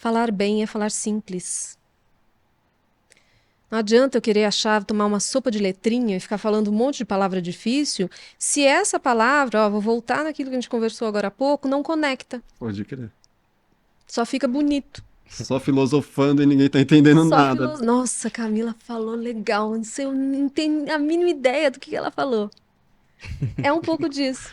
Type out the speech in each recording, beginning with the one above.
Falar bem é falar simples. Não adianta eu querer tomar uma sopa de letrinha e ficar falando um monte de palavra difícil, se essa palavra, ó, vou voltar naquilo que a gente conversou agora há pouco, não conecta. Pode crer. Só fica bonito. Só filosofando e ninguém tá entendendo Só nada. Nossa, Camila falou legal. Não sei, eu não tenho a mínima ideia do que ela falou. É um pouco disso.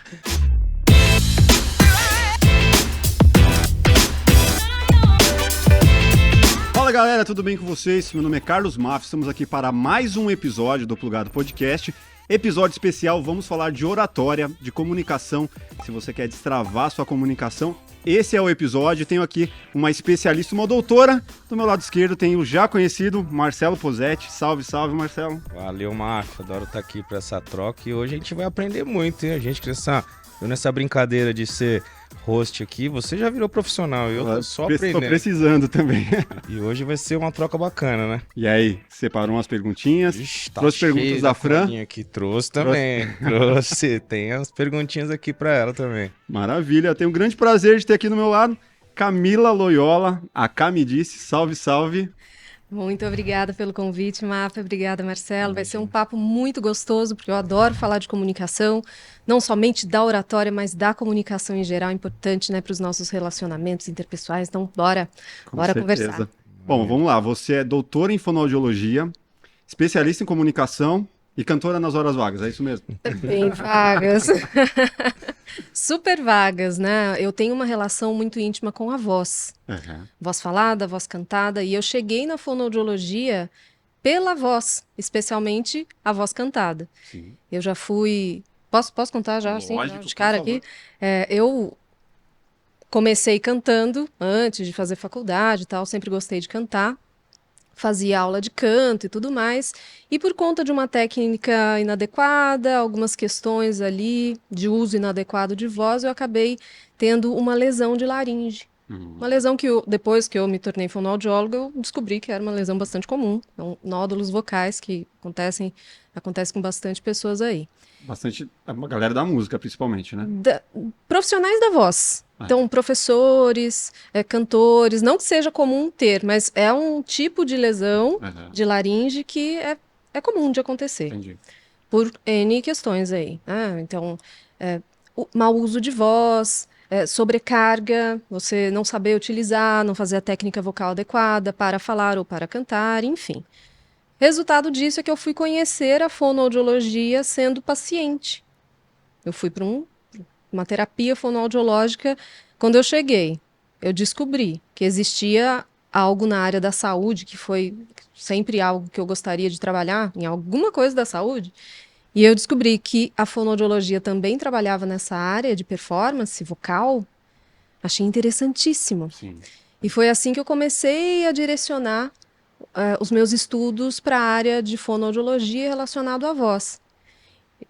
Fala galera, tudo bem com vocês? Meu nome é Carlos Maff, estamos aqui para mais um episódio do Plugado Podcast. Episódio especial, vamos falar de oratória, de comunicação. Se você quer destravar sua comunicação, esse é o episódio. Tenho aqui uma especialista, uma doutora. Do meu lado esquerdo tenho o já conhecido Marcelo Posetti. Salve, salve, Marcelo. Valeu, Maff. Adoro estar aqui para essa troca e hoje a gente vai aprender muito, hein? A gente nessa brincadeira de ser host aqui, você já virou profissional e eu tô só aprendendo. Tô precisando também. E hoje vai ser uma troca bacana, né? E aí, separou umas perguntinhas? Ixi, tá trouxe perguntas da Fran? Aqui. Trouxe também. Trouxe. Tem as perguntinhas aqui para ela também. Maravilha. Eu tenho um grande prazer de ter aqui do meu lado Camila Loyola. A Cami disse, salve, salve. Muito obrigada pelo convite, Mafa. Obrigada, Marcelo. Vai ser um papo muito gostoso, porque eu adoro falar de comunicação, não somente da oratória, mas da comunicação em geral, importante, né, para os nossos relacionamentos interpessoais. Então, bora conversar. Bom, vamos lá. Você é doutora em fonoaudiologia, especialista em comunicação e cantora nas horas vagas, é isso mesmo? Bem vagas. Super vagas, né? Eu tenho uma relação muito íntima com a voz. Uhum. Voz falada, voz cantada. E eu cheguei na fonoaudiologia pela voz, especialmente a voz cantada. Sim. Eu já fui... Posso contar já? Lógico, assim, de cara aqui? Eu comecei cantando antes de fazer faculdade e tal. Sempre gostei de cantar. Fazia aula de canto e tudo mais, e por conta de uma técnica inadequada, algumas questões ali de uso inadequado de voz, eu acabei tendo uma lesão de laringe. Uma lesão que depois que eu me tornei fonoaudióloga, eu descobri que era uma lesão bastante comum. Então, nódulos vocais que acontecem com bastante pessoas aí. Bastante, uma galera da música, principalmente, né? Profissionais da voz. Então, professores, cantores, não que seja comum ter, mas é um tipo de lesão de laringe que é comum de acontecer. Entendi. Por N questões aí. Então, o mau uso de voz, sobrecarga, você não saber utilizar, não fazer a técnica vocal adequada para falar ou para cantar, enfim. Resultado disso é que eu fui conhecer a fonoaudiologia sendo paciente. Eu fui para uma terapia fonoaudiológica. Quando eu cheguei, eu descobri que existia algo na área da saúde, que foi sempre algo que eu gostaria de trabalhar, em alguma coisa da saúde, e eu descobri que a fonoaudiologia também trabalhava nessa área de performance vocal. Achei interessantíssimo. Sim. E foi assim que eu comecei a direcionar os meus estudos para a área de fonoaudiologia relacionado à voz.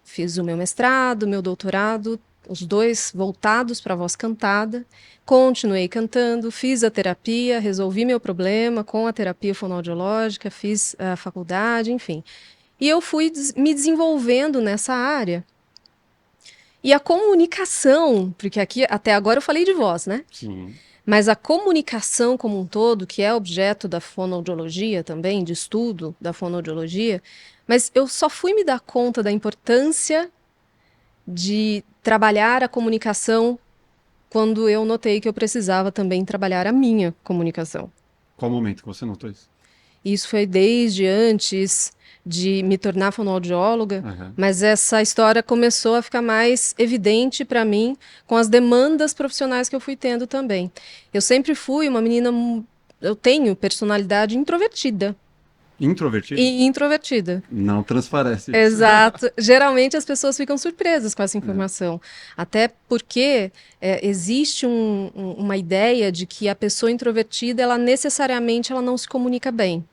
Fiz o meu mestrado, meu doutorado, os dois voltados para a voz cantada. Continuei cantando, fiz a terapia, resolvi meu problema com a terapia fonoaudiológica, fiz a faculdade, enfim. E eu fui me desenvolvendo nessa área. E a comunicação, porque aqui até agora eu falei de voz, né? Sim. Mas a comunicação como um todo, que é objeto da fonoaudiologia também, de estudo da fonoaudiologia, mas eu só fui me dar conta da importância de trabalhar a comunicação quando eu notei que eu precisava também trabalhar a minha comunicação. Qual momento que você notou isso? Isso foi desde antes de me tornar fonoaudióloga, mas essa história começou a ficar mais evidente para mim com as demandas profissionais que eu fui tendo também. Eu sempre fui uma menina, eu tenho personalidade introvertida. Introvertida? E introvertida. Não transparece isso. Exato. Geralmente as pessoas ficam surpresas com essa informação. Até porque existe uma ideia de que a pessoa introvertida, ela necessariamente ela não se comunica bem.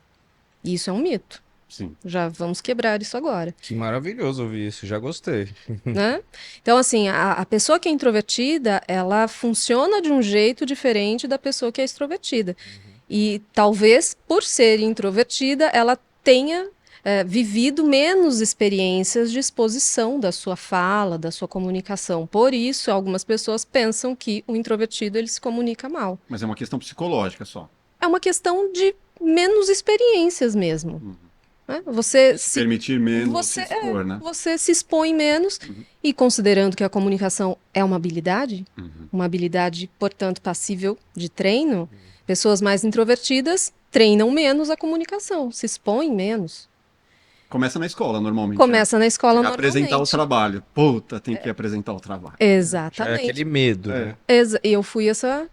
E isso é um mito. Sim. Já vamos quebrar isso agora. Que maravilhoso ouvir isso, já gostei. Né? Então, assim, a pessoa que é introvertida, ela funciona de um jeito diferente da pessoa que é extrovertida. E talvez, por ser introvertida, ela tenha vivido menos experiências de exposição da sua fala, da sua comunicação. Por isso, algumas pessoas pensam que o introvertido ele se comunica mal. Mas é uma questão psicológica só. é uma questão de menos experiências mesmo. Né? Você se Permitir menos você, se expor, né? você se expõe menos e considerando que a comunicação é uma habilidade, portanto, passível de treino, pessoas mais introvertidas treinam menos a comunicação, se expõem menos. Começa na escola, normalmente, né? Começa na escola Apresentar o normalmente. trabalho. Puta, tem que apresentar o trabalho. Já é Exatamente. aquele medo, É. né? Eu fui essa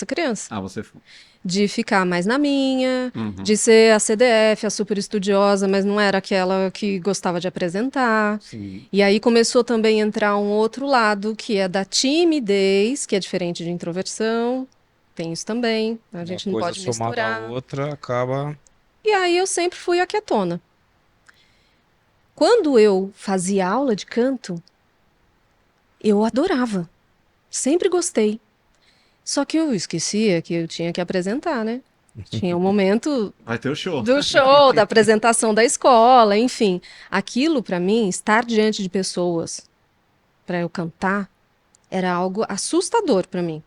criança. Ah, você foi. De ficar mais na minha, de ser a CDF, a super estudiosa, mas não era aquela que gostava de apresentar. Sim. E aí começou também a entrar um outro lado, que é da timidez, que é diferente de introversão. Tem isso também, a gente Uma não coisa pode somada à misturar. outra acaba. E aí eu sempre fui a quietona. Quando eu fazia aula de canto, eu adorava. Sempre gostei. Só que eu esquecia que eu tinha que apresentar, né? Tinha um momento Vai ter o show. do show, da apresentação da escola, enfim. Aquilo, para mim, estar diante de pessoas para eu cantar, era algo assustador para mim.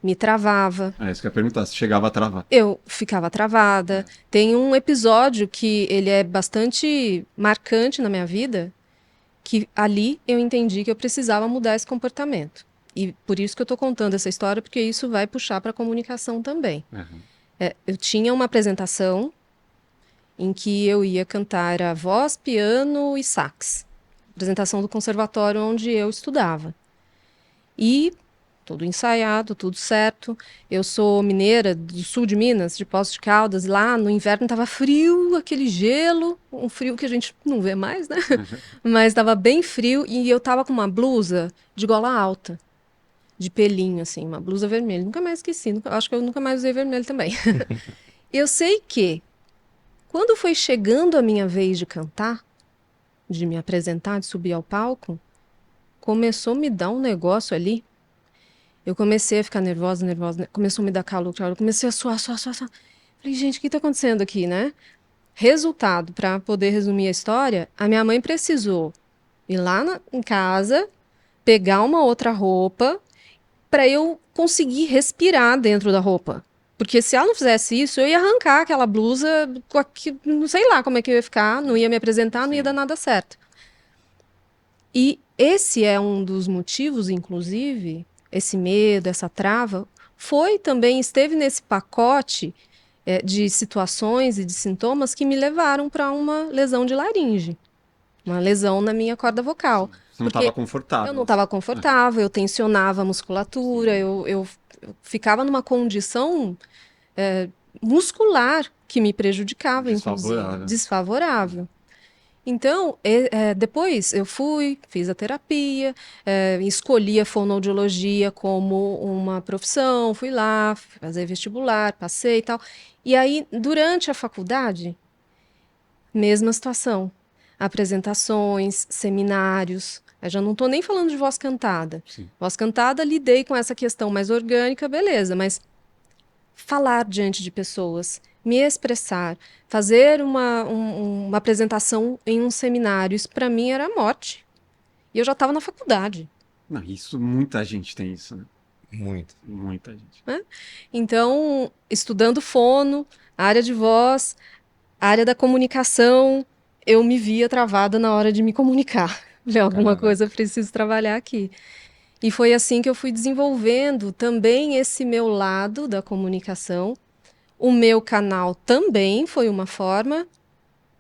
Me travava, É isso que eu ia perguntar, se chegava a travar. eu ficava travada. Tem um episódio que ele é bastante marcante na minha vida, que ali eu entendi que eu precisava mudar esse comportamento. E por isso que eu estou contando essa história, porque isso vai puxar para a comunicação também. Uhum. Eu tinha uma apresentação em que eu ia cantar era voz, piano e sax. Apresentação do conservatório onde eu estudava. E tudo ensaiado, tudo certo. Eu sou mineira do sul de Minas, de Poços de Caldas. Lá no inverno estava frio, aquele gelo, um frio que a gente não vê mais, né? Mas estava bem frio e eu estava com uma blusa de gola alta, de pelinho, assim, uma blusa vermelha. Nunca mais esqueci, acho que eu nunca mais usei vermelho também. Eu sei que quando foi chegando a minha vez de cantar, de me apresentar, de subir ao palco, começou a me dar um negócio ali. Eu comecei a ficar nervosa, começou a me dar calor, comecei a suar. Falei, gente, o que está acontecendo aqui, né? Resultado, para poder resumir a história, a minha mãe precisou ir lá em casa, pegar uma outra roupa, para eu conseguir respirar dentro da roupa. Porque se ela não fizesse isso, eu ia arrancar aquela blusa, não sei lá como é que eu ia ficar, não ia me apresentar, não ia dar nada certo. E esse é um dos motivos, inclusive, esse medo, essa trava, esteve nesse pacote de situações e de sintomas que me levaram para uma lesão de laringe, uma lesão na minha corda vocal. Você não estava confortável. Eu não estava confortável, eu tensionava a musculatura, eu ficava numa condição muscular que me prejudicava, inclusive, desfavorável. Então, depois eu fiz a terapia, escolhi a fonoaudiologia como uma profissão, fui lá, fazer vestibular, passei e tal. E aí, durante a faculdade, mesma situação. Apresentações, seminários. Eu já não estou nem falando de voz cantada. Sim. Voz cantada, lidei com essa questão mais orgânica, beleza, mas falar diante de pessoas, me expressar, fazer uma apresentação em um seminário, isso para mim era a morte. E eu já estava na faculdade. Não, isso, muita gente tem isso, né? Muito. Muita gente. Então, estudando fono, área de voz, área da comunicação, eu me via travada na hora de me comunicar. Falei, alguma coisa eu preciso trabalhar aqui. E foi assim que eu fui desenvolvendo também esse meu lado da comunicação. O meu canal também foi uma forma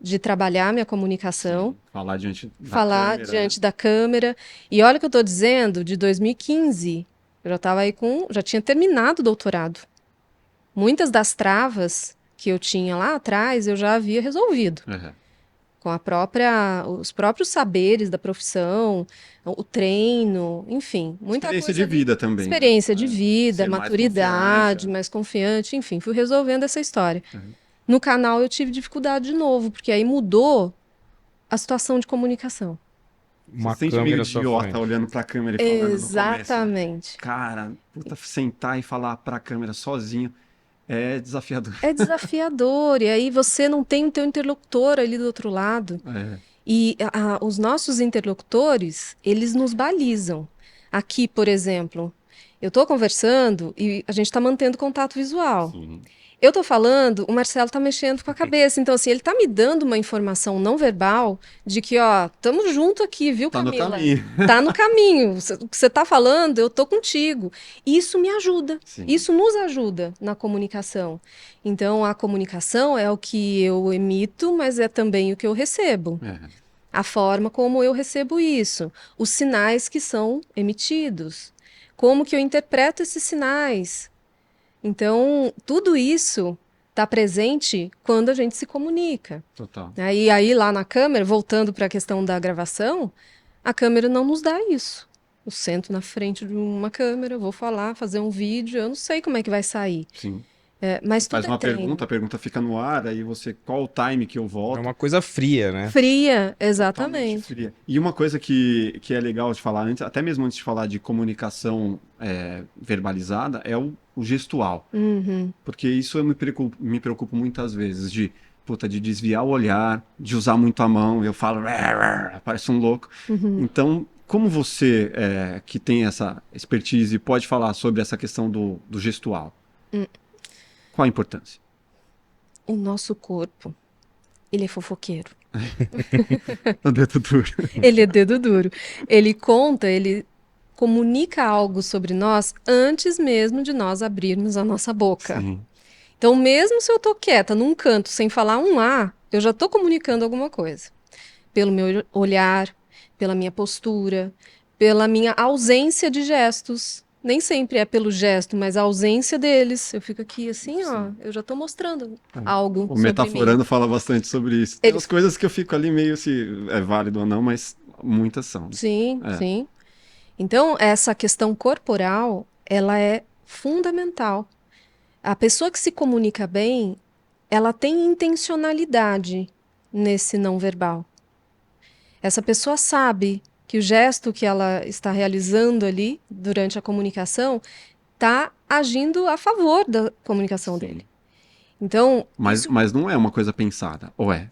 de trabalhar minha comunicação. Sim, falar diante da falar câmera, diante da câmera. E olha o que eu estou dizendo, de 2015, eu já estava aí já tinha terminado o doutorado. Muitas das travas que eu tinha lá atrás, eu já havia resolvido. Uhum. Com os próprios saberes da profissão, o treino, enfim, muita Experiência coisa de vida também. Experiência de vida, Ser mais maturidade, confiante, mais confiante, enfim, fui resolvendo essa história. Uhum. No canal eu tive dificuldade de novo, porque aí mudou a situação de comunicação. Uma Você sente meio câmera à sua idiota frente. olhando pra câmera e falando no começo. Exatamente. Cara, puta, sentar e falar pra câmera sozinho é desafiador. É desafiador, e aí você não tem o teu interlocutor ali do outro lado. E os nossos interlocutores, eles nos balizam. Aqui, por exemplo, Eu tô conversando e a gente tá mantendo contato visual. Sim. Eu tô falando, o Marcelo tá mexendo com a cabeça. Então, assim, ele tá me dando uma informação não verbal de que, ó, tamo junto aqui, viu, Tá no Camila? caminho. Tá no caminho. O que você tá falando, eu tô contigo. Isso me ajuda. Sim. Isso nos ajuda na comunicação. Então, a comunicação é o que eu emito, mas é também o que eu recebo. É. A forma como eu recebo isso. Os sinais que são emitidos. Como que eu interpreto esses sinais. Então, tudo isso está presente quando a gente se comunica. Total. E aí, lá na câmera, voltando para a questão da gravação, a câmera não nos dá isso. Eu sento na frente de uma câmera, vou falar, fazer um vídeo, eu não sei como é que vai sair. Sim. Mas tudo Faz é uma treino. pergunta, a pergunta fica no ar, aí você, qual o time que eu É volto? uma coisa fria, né? Fria, Totalmente exatamente. fria. E uma coisa que é legal de falar antes, até mesmo antes de falar de comunicação verbalizada, é o gestual. Uhum, Porque isso eu me preocupo muitas vezes de desviar o olhar, de usar muito a mão, eu falo, parece um louco. uhum. Então, como você, que tem essa expertise, pode falar sobre essa questão do gestual? Hum. Qual a importância? O nosso corpo, ele é fofoqueiro. O dedo duro. Ele é dedo duro. Ele conta, ele comunica algo sobre nós antes mesmo de nós abrirmos a nossa boca. Sim. Então, mesmo se eu tô quieta num canto sem falar um A, eu já tô comunicando alguma coisa. Pelo meu olhar, pela minha postura, pela minha ausência de gestos. Nem sempre é pelo gesto, mas a ausência deles. Eu fico aqui assim, ó, Sim. eu já tô mostrando É. algo O sobre mim. Metaforando fala bastante sobre isso. Tem Ele- umas coisas que eu fico ali meio se é válido ou não, mas muitas são. Sim, É. sim. Então, essa questão corporal, ela é fundamental. A pessoa que se comunica bem, ela tem intencionalidade nesse não verbal. Essa pessoa sabe que o gesto que ela está realizando ali durante a comunicação está agindo a favor da comunicação Sim. dele. Então, Mas não é uma coisa pensada, ou é?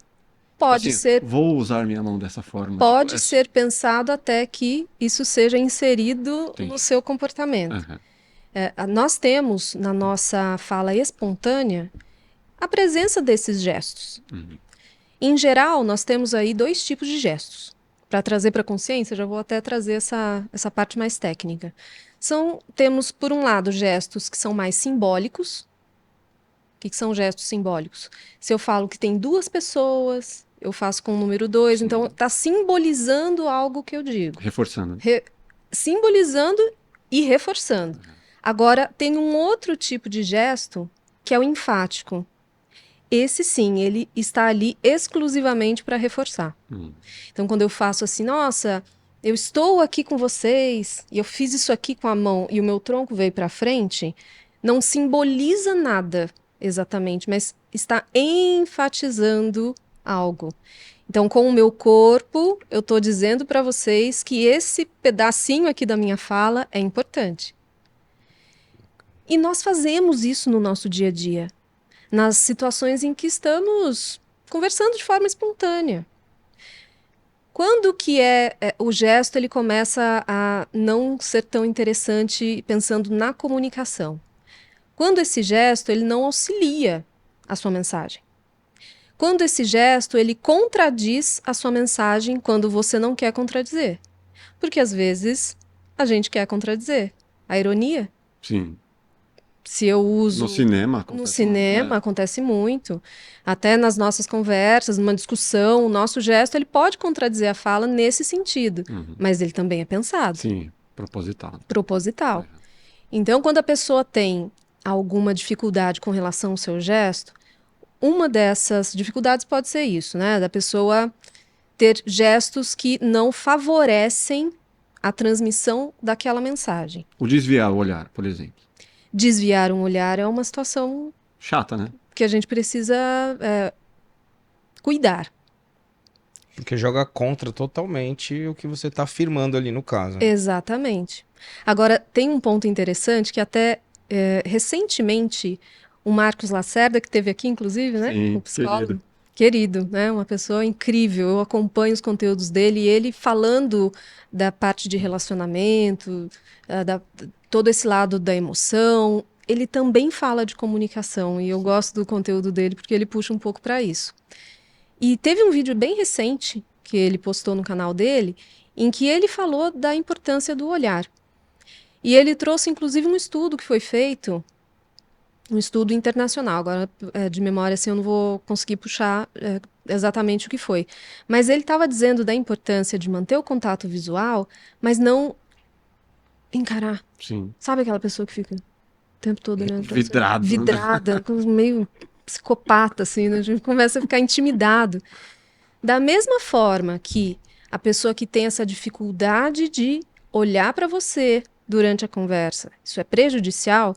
pode Assim, ser, vou usar minha mão dessa forma. pode Tipo, ser pensado até que isso seja inserido no entendi. seu comportamento. Aham. Nós temos na nossa fala espontânea a presença desses gestos. Uhum. Em geral, nós temos aí dois tipos de gestos. Para trazer para a consciência, já vou até trazer essa parte mais técnica. Temos, por um lado, gestos que são mais simbólicos. O que são gestos simbólicos? Se eu falo que tem duas pessoas, eu faço com o número 2, Sim. então está simbolizando algo que eu digo. Reforçando. Simbolizando e reforçando. Agora, tem um outro tipo de gesto que é o enfático. Esse sim, ele está ali exclusivamente para reforçar. Uhum. Então, quando eu faço assim, nossa, eu estou aqui com vocês, e eu fiz isso aqui com a mão e o meu tronco veio para frente, não simboliza nada exatamente, mas está enfatizando algo. Então, com o meu corpo, eu estou dizendo para vocês que esse pedacinho aqui da minha fala é importante. E nós fazemos isso no nosso dia a dia, nas situações em que estamos conversando de forma espontânea. Quando que o gesto ele começa a não ser tão interessante pensando na comunicação? Quando esse gesto ele não auxilia a sua mensagem. Quando esse gesto ele contradiz a sua mensagem quando você não quer contradizer. Porque às vezes a gente quer contradizer. A ironia. Sim. Se eu uso... No cinema No acontece cinema muito, acontece muito. Até nas nossas conversas, numa discussão, o nosso gesto ele pode contradizer a fala nesse sentido. Uhum. Mas ele também é pensado, Sim, proposital. proposital. Então, quando a pessoa tem alguma dificuldade com relação ao seu gesto, uma dessas dificuldades pode ser isso, né? Da pessoa ter gestos que não favorecem a transmissão daquela mensagem. O desviar o olhar, por exemplo. Desviar um olhar é uma situação Chata, né? que a gente precisa cuidar. Porque joga contra totalmente o que você está afirmando ali no caso. Exatamente. Agora, tem um ponto interessante que até recentemente o Marcos Lacerda, que esteve aqui, inclusive, né? Sim, O psicólogo. Querido, né? Uma pessoa incrível. Eu acompanho os conteúdos dele e ele falando da parte de relacionamento, todo esse lado da emoção. Ele também fala de comunicação e eu gosto do conteúdo dele porque ele puxa um pouco para isso. E teve um vídeo bem recente que ele postou no canal dele em que ele falou da importância do olhar. E ele trouxe inclusive um estudo que foi feito, um estudo internacional. Agora, de memória, assim, eu não vou conseguir puxar exatamente o que foi. Mas ele estava dizendo da importância de manter o contato visual, mas não encarar. Sim. Sabe aquela pessoa que fica o tempo todo olhando pra você? Vidrado. Né? Vidrada, meio psicopata, assim, né? A gente começa a ficar intimidado. Da mesma forma que a pessoa que tem essa dificuldade de olhar para você durante a conversa, isso é prejudicial,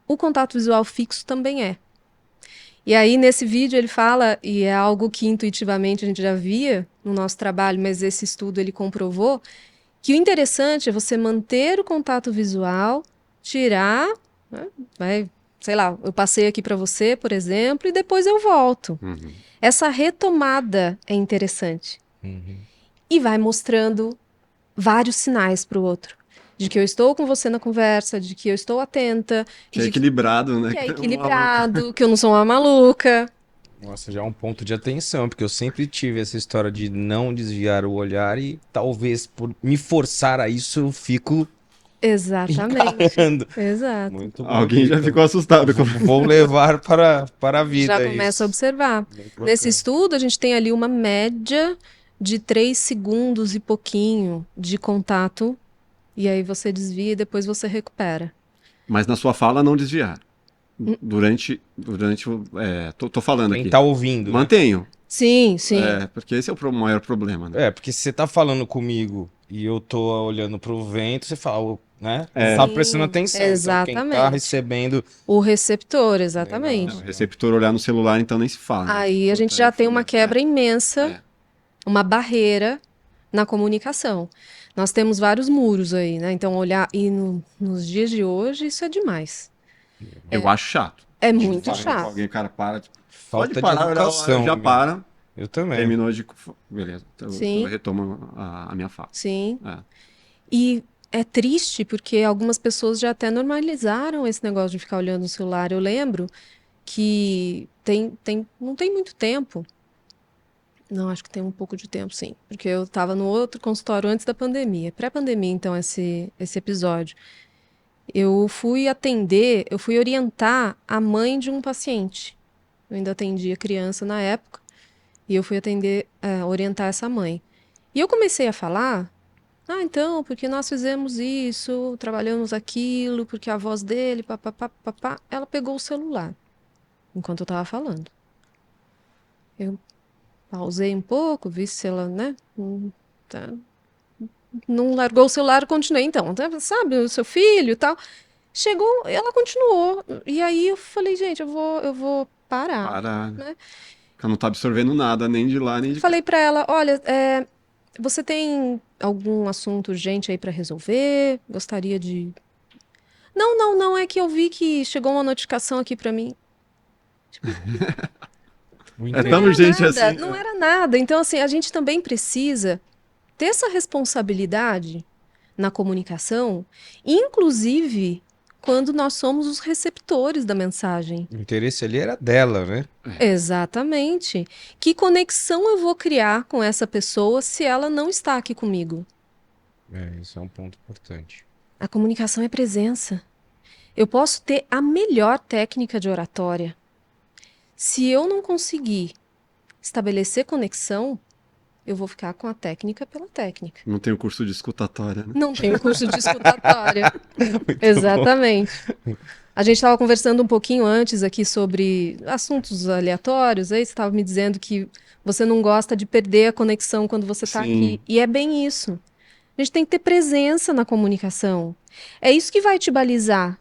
o contato visual fixo também é. E aí, nesse vídeo, ele fala, e é algo que intuitivamente a gente já via no nosso trabalho, mas esse estudo ele comprovou, que o interessante é você manter o contato visual, tirar, né, vai, sei lá, eu passei aqui para você, por exemplo, e depois eu volto. Uhum. Essa retomada é interessante. Uhum. E vai mostrando vários sinais para o outro. De que eu estou com você na conversa, de que eu estou atenta. Que é de equilibrado, né? que é equilibrado, que eu não sou uma maluca. Nossa, já é um ponto de atenção, porque eu sempre tive essa história de não desviar o olhar e talvez por me forçar a isso eu fico Exatamente. encarando. Exato. Muito bom. Alguém já Então, ficou assustado. vou levar para a vida Já começa isso. a observar. Muito bacana. Nesse estudo, a gente tem ali uma média de 3 segundos e pouquinho de contato. E aí você desvia e depois você recupera. Mas na sua fala, não desviar. Durante tô falando Quem aqui. tá ouvindo, né? Mantenho. Sim, sim. Porque esse é o maior problema, né? Porque se você tá falando comigo e eu tô olhando pro vento, você fala, né? É. Tá Sim, prestando atenção. Então, quem tá exatamente. recebendo. O receptor, O exatamente. receptor olhar no celular, então nem se fala. Né? Aí a gente Puta, já é tem uma foda. quebra imensa, É. uma barreira na comunicação. Nós temos vários muros aí, né? Então, olhar. E nos dias de hoje, isso é demais. Eu acho chato. É muito Fala com chato. alguém, o cara para. Tipo, Falta pode parar, de educação. já né? para. Eu também. Terminou de. Beleza. Então Sim. eu retomo a minha fala. Sim. É. E é triste porque algumas pessoas já até normalizaram esse negócio de ficar olhando no celular. Eu lembro que não tem muito tempo. Não, acho que tem um pouco de tempo, sim. Porque eu estava no outro consultório antes da pandemia. Pré-pandemia, então, esse episódio. Eu fui orientar a mãe de um paciente. Eu ainda atendia criança na época. E eu fui orientar essa mãe. E eu comecei a falar, então, porque nós fizemos isso, trabalhamos aquilo, porque a voz dele, papapá, papá. Ela pegou o celular enquanto eu estava falando. Eu pausei um pouco, vi se ela, né, não largou o celular, continuei. Então, sabe, o seu filho e tal. Chegou, ela continuou. E aí eu falei, gente, eu vou parar. Para. Né? Ela não tá absorvendo nada, nem de lá, nem de cá. Falei pra ela, olha, você tem algum assunto urgente aí pra resolver? Gostaria de... Não, é que eu vi que chegou uma notificação aqui pra mim. É tão urgente Nada, assim. não era nada. Então, assim, a gente também precisa ter essa responsabilidade na comunicação, inclusive quando nós somos os receptores da mensagem. O interesse ali era dela, né? Exatamente. Que conexão eu vou criar com essa pessoa se ela não está aqui comigo? Isso é um ponto importante. A comunicação é presença. Eu posso ter a melhor técnica de oratória. Se eu não conseguir estabelecer conexão, eu vou ficar com a técnica pela técnica. Não tem o curso de escutatória, né? Não tem o curso de escutatória. Exatamente. A gente estava conversando um pouquinho antes aqui sobre assuntos aleatórios. Aí você estava me dizendo que você não gosta de perder a conexão quando você está aqui. E é bem isso. A gente tem que ter presença na comunicação. É isso que vai te balizar.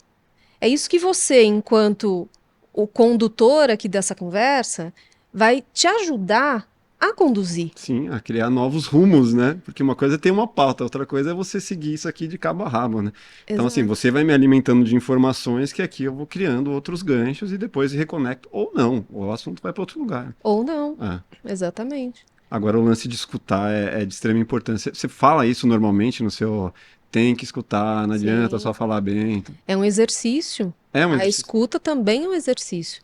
É isso que você, enquanto o condutor aqui dessa conversa, vai te ajudar a conduzir. Sim, a criar novos rumos, né? Porque uma coisa é ter uma pauta, outra coisa é você seguir isso aqui de cabo a rabo, né? Então, assim, você vai me alimentando de informações que aqui eu vou criando outros ganchos e depois reconecto, ou não, o assunto vai para outro lugar. Ou não, exatamente. Agora, o lance de escutar é de extrema importância. Você fala isso normalmente no seu tem que escutar, não adianta Sim. só falar bem. Então. É um exercício. É um A exercício. escuta também é um exercício.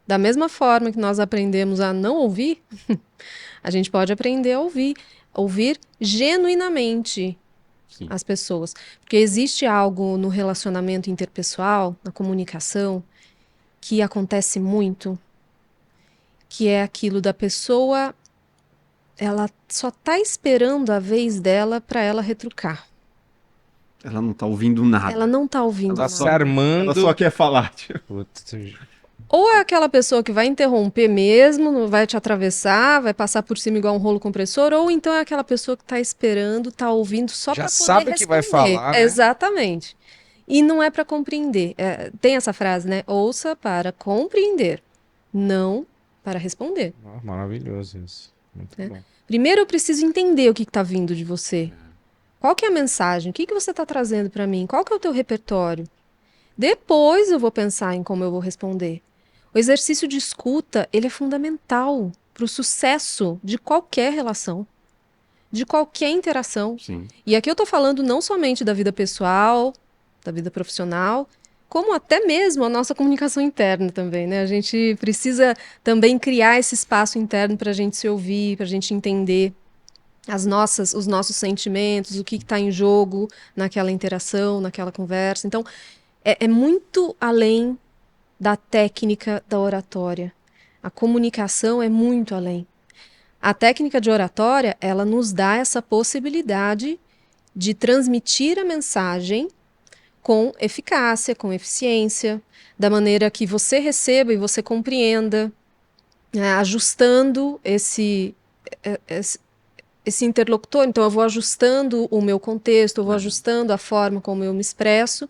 Da mesma forma que nós aprendemos a não ouvir, a gente pode aprender a ouvir. Ouvir genuinamente Sim. as pessoas. Porque existe algo no relacionamento interpessoal, na comunicação, que acontece muito, que é aquilo da pessoa, ela só tá esperando a vez dela para ela retrucar. Ela não tá ouvindo nada. Ela não tá ouvindo Tá Ela se só- nada. Ela armando. só quer falar. Tipo. Putz, Ou é aquela pessoa que vai interromper mesmo, não vai te atravessar, vai passar por cima igual um rolo compressor, ou então é aquela pessoa que tá esperando, tá ouvindo só já para poder sabe o que vai responder. falar, né? Exatamente. E não é para compreender. Tem essa frase, né? Ouça para compreender, não para responder. Ah, maravilhoso isso. Muito bom. Primeiro eu preciso entender o que está vindo de você. Qual que é a mensagem? O que que você está trazendo para mim? Qual que é o teu repertório? Depois eu vou pensar em como eu vou responder. O exercício de escuta, ele é fundamental para o sucesso de qualquer relação, de qualquer interação. Sim. E aqui eu estou falando não somente da vida pessoal, da vida profissional, como até mesmo a nossa comunicação interna também, né? A gente precisa também criar esse espaço interno para a gente se ouvir, para a gente entender os nossos sentimentos, o que está em jogo naquela interação, naquela conversa. Então, é muito além da técnica da oratória. A comunicação é muito além. A técnica de oratória, ela nos dá essa possibilidade de transmitir a mensagem com eficácia, com eficiência, da maneira que você receba e você compreenda, né, ajustando esse interlocutor. Então, eu vou ajustando o meu contexto, eu vou ajustando a forma como eu me expresso,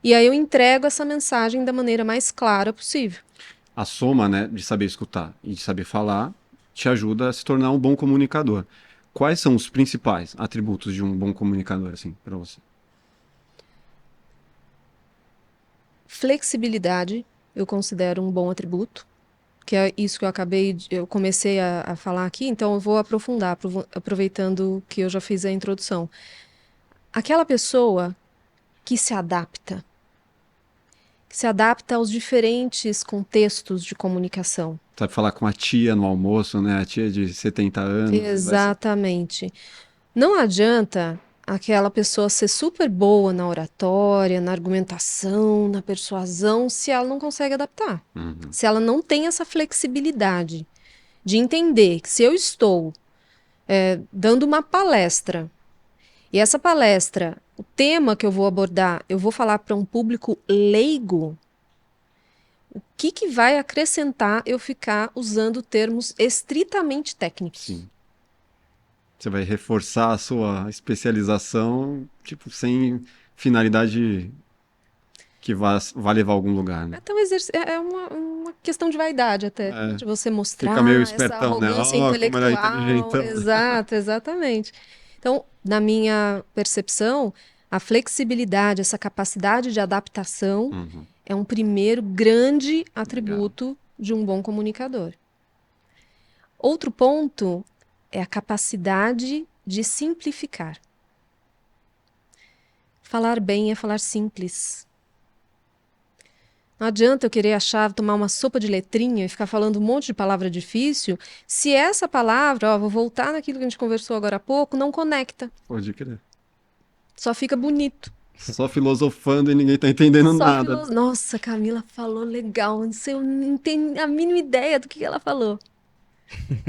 e aí eu entrego essa mensagem da maneira mais clara possível. A soma, né, de saber escutar e de saber falar te ajuda a se tornar um bom comunicador. Quais são os principais atributos de um bom comunicador, assim, para você? Flexibilidade, eu considero um bom atributo, que é isso que eu comecei a falar aqui, então eu vou aprofundar, aproveitando que eu já fiz a introdução. Aquela pessoa que se adapta aos diferentes contextos de comunicação. Sabe falar com a tia no almoço, né? A tia de 70 anos. Exatamente. Não adianta aquela pessoa ser super boa na oratória, na argumentação, na persuasão, se ela não consegue adaptar. Uhum. Se ela não tem essa flexibilidade de entender que se eu estou dando uma palestra, e essa palestra, o tema que eu vou abordar, eu vou falar para um público leigo, o que vai acrescentar eu ficar usando termos estritamente técnicos? Sim. Você vai reforçar a sua especialização, tipo, sem finalidade que vá levar a algum lugar, né? Então, é uma questão de vaidade até, É. de você mostrar Fica meio essa espertão, né? arrogância Ó, como ela é intelectual. inteligentão. Exato, exatamente. Então, na minha percepção, a flexibilidade, essa capacidade de adaptação Uhum. é um primeiro grande atributo de um bom comunicador. Outro ponto é a capacidade de simplificar. Falar bem é falar simples. Não adianta eu querer achar, tomar uma sopa de letrinha e ficar falando um monte de palavra difícil, se essa palavra, vou voltar naquilo que a gente conversou agora há pouco, não conecta. Pode crer. Só fica bonito. Só filosofando e ninguém tá entendendo nada. Nossa, Camila falou legal, eu não tenho a mínima ideia do que ela falou.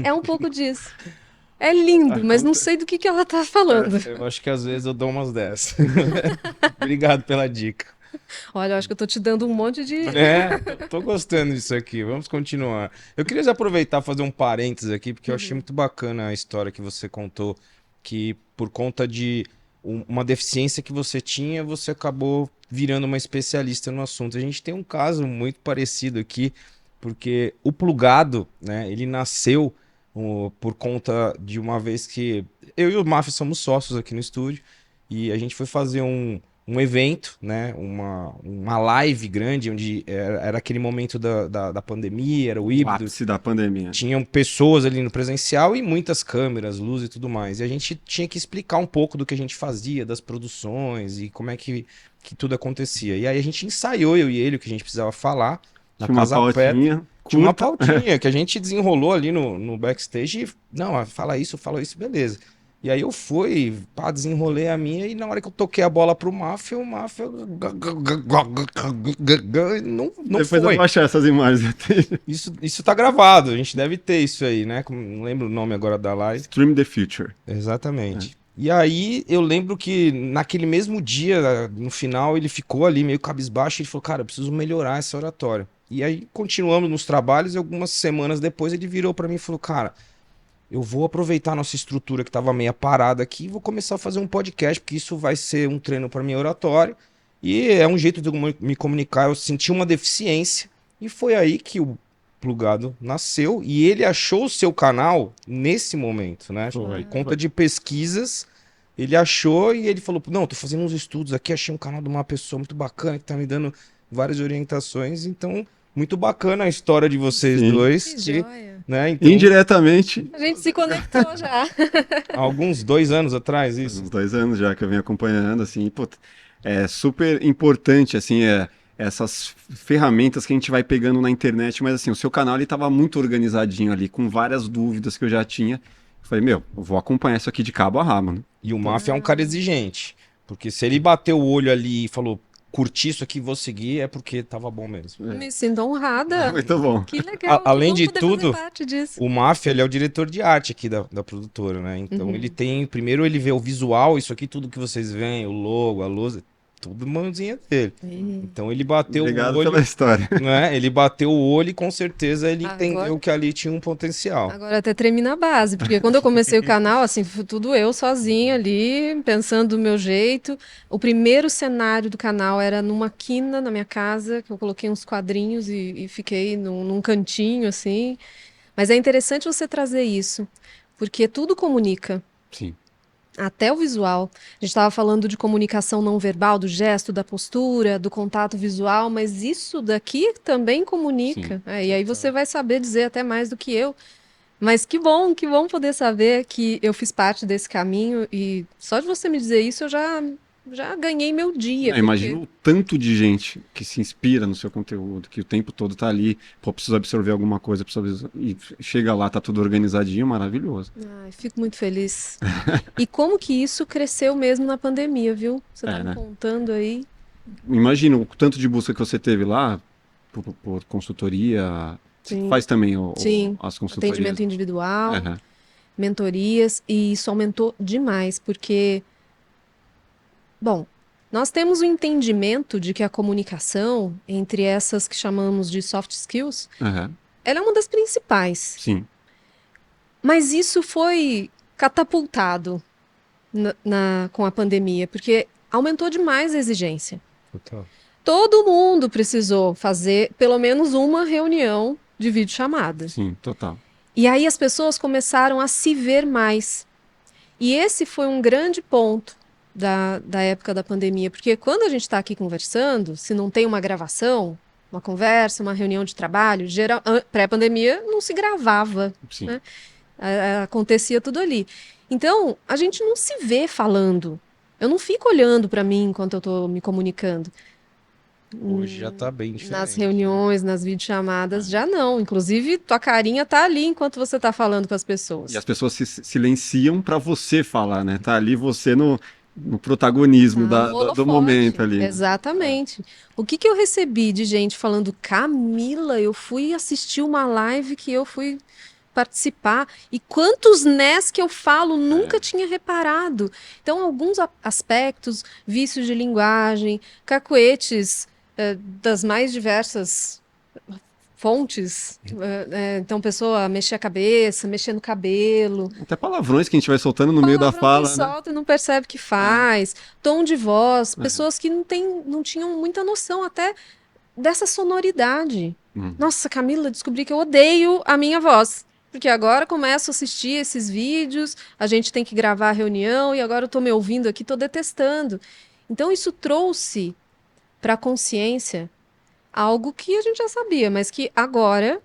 É um pouco disso. É lindo, mas não sei do que ela tá falando. Eu acho que às vezes eu dou umas dessas. Obrigado pela dica. Olha, eu acho que eu tô te dando um monte de... Tô gostando disso aqui. Vamos continuar. Eu queria aproveitar e fazer um parênteses aqui, porque eu achei muito bacana a história que você contou, que por conta de uma deficiência que você tinha, você acabou virando uma especialista no assunto. A gente tem um caso muito parecido aqui, porque o Plugado, né, ele nasceu por conta de uma vez que eu e o Maf somos sócios aqui no estúdio, e a gente foi fazer um evento, né? Uma live grande, onde era aquele momento da pandemia, era o O híbrido. ápice da pandemia. Tinham pessoas ali no presencial e muitas câmeras, luz e tudo mais. E a gente tinha que explicar um pouco do que a gente fazia, das produções e como é que tudo acontecia. E aí a gente ensaiou, eu e ele, o que a gente precisava falar na Tinha uma Casa Pet. pautinha Tinha uma curta. pautinha que a gente desenrolou ali no backstage e, não, fala isso, beleza. E aí eu fui, pá, desenrolei a minha e na hora que eu toquei a bola pro Máfia, o Máfia não Depois eu foi. vou achar essas imagens. Isso tá gravado, a gente deve ter isso aí, né? Não lembro o nome agora da live. Stream the Future. Exatamente. E aí eu lembro que naquele mesmo dia, no final, ele ficou ali meio cabisbaixo e ele falou, cara, eu preciso melhorar essa oratória. E aí continuamos nos trabalhos e algumas semanas depois ele virou pra mim e falou, cara, eu vou aproveitar a nossa estrutura que tava meio parada aqui e vou começar a fazer um podcast, porque isso vai ser um treino pra minha oratória e é um jeito de eu me comunicar. Eu senti uma deficiência e foi aí que o Plugado nasceu e ele achou o seu canal nesse momento, né? Foi. Por conta de pesquisas, ele achou e ele falou, não, tô fazendo uns estudos aqui, achei um canal de uma pessoa muito bacana que tá me dando várias orientações, então muito bacana a história de vocês Sim. dois, Que que, joia. né? Então, Indiretamente, A gente se conectou já. há alguns 2 anos atrás, isso. uns 2 anos já que eu venho acompanhando, assim, pô, é super importante, assim, essas ferramentas que a gente vai pegando na internet, mas assim, o seu canal ele estava muito organizadinho ali, com várias dúvidas que eu já tinha. Eu falei, meu, eu vou acompanhar isso aqui de cabo a rabo, né? E o Máfia é um cara exigente, porque se ele bateu o olho ali e falou, curti isso aqui, vou seguir, é porque tava bom mesmo. Me sinto honrada. Muito bom. Que legal. Além que de bom poder fazer tudo, parte disso. O Máfia, ele é o diretor de arte aqui da produtora, né? Então ele tem, primeiro ele vê o visual, isso aqui tudo que vocês veem, o logo, a luz, tudo mãozinha dele. Então ele bateu Obrigado o olho, pela história. né? Ele bateu o olho e com certeza ele Agora- entendeu que ali tinha um potencial. Agora até tremi na base, porque quando eu comecei o canal, assim, foi tudo eu sozinha ali, pensando do meu jeito. O primeiro cenário do canal era numa quina na minha casa, que eu coloquei uns quadrinhos e fiquei num cantinho, assim. Mas é interessante você trazer isso, porque tudo comunica. Sim. Até o visual. A gente estava falando de comunicação não verbal, do gesto, da postura, do contato visual, mas isso daqui também comunica. E aí você vai saber dizer até mais do que eu. Mas que bom poder saber que eu fiz parte desse caminho e só de você me dizer isso eu já ganhei meu dia. Eu imagino o tanto de gente que se inspira no seu conteúdo, que o tempo todo tá ali, pô, precisa absorver alguma coisa, e chega lá, tá tudo organizadinho, maravilhoso. Ai, fico muito feliz. E como que isso cresceu mesmo na pandemia, viu? Você tá me né? contando aí. Imagina o tanto de busca que você teve lá por consultoria. Você Sim. faz também Sim, as consultorias. atendimento individual, Aham. mentorias, e isso aumentou demais, porque, bom, nós temos o entendimento de que a comunicação, entre essas que chamamos de soft skills, Aham. ela é uma das principais. Sim. Mas isso foi catapultado com a pandemia, porque aumentou demais a exigência. Todo mundo precisou fazer pelo menos uma reunião de videochamada. Sim, total. E aí as pessoas começaram a se ver mais. E esse foi um grande ponto da época da pandemia, porque quando a gente está aqui conversando, se não tem uma gravação, uma conversa, uma reunião de trabalho, pré-pandemia não se gravava, Sim. né? Acontecia tudo ali. Então, a gente não se vê falando. Eu não fico olhando para mim enquanto eu estou me comunicando. Hoje já tá bem diferente. Nas reuniões, nas videochamadas, já não. Inclusive, tua carinha tá ali enquanto você tá falando com as pessoas. E as pessoas se silenciam para você falar, né? Tá ali você no protagonismo No do holofote. momento ali. Exatamente. O que eu recebi de gente falando, Camila, eu fui assistir uma live que eu fui participar, e quantos nés que eu falo nunca tinha reparado. Então, alguns aspectos, vícios de linguagem, cacuetes das mais diversas fontes. Então, pessoa mexer a cabeça, mexer no cabelo. Até palavrões que a gente vai soltando no meio da Palavrão fala, que né? solta e não percebe que faz. Tom de voz, pessoas que não tinham muita noção até dessa sonoridade. Nossa, Camila, descobri que eu odeio a minha voz. Porque agora começo a assistir esses vídeos, a gente tem que gravar a reunião e agora eu tô me ouvindo aqui, tô detestando. Então, isso trouxe para a consciência algo que a gente já sabia, mas que agora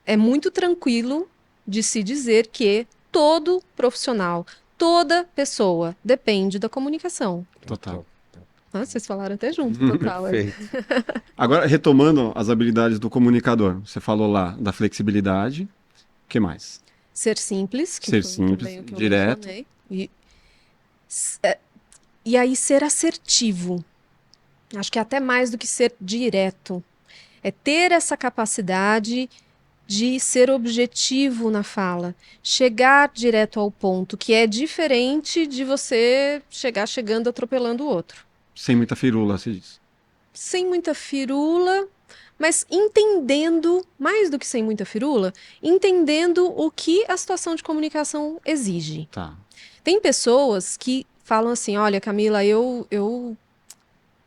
é muito tranquilo de se dizer que todo profissional, toda pessoa depende da comunicação. Total. Ah, vocês falaram até junto, total. Perfeito. Agora, retomando as habilidades do comunicador, você falou lá da flexibilidade, o que mais? Ser simples, que Ser foi simples, também o que eu direto. mencionei. E aí ser assertivo. Acho que é até mais do que ser direto. É ter essa capacidade de ser objetivo na fala, chegar direto ao ponto, que é diferente de você chegar chegando atropelando o outro. Sem muita firula, se diz. Sem muita firula, mas entendendo, mais do que sem muita firula, entendendo o que a situação de comunicação exige. Tá. Tem pessoas que falam assim: olha, Camila, eu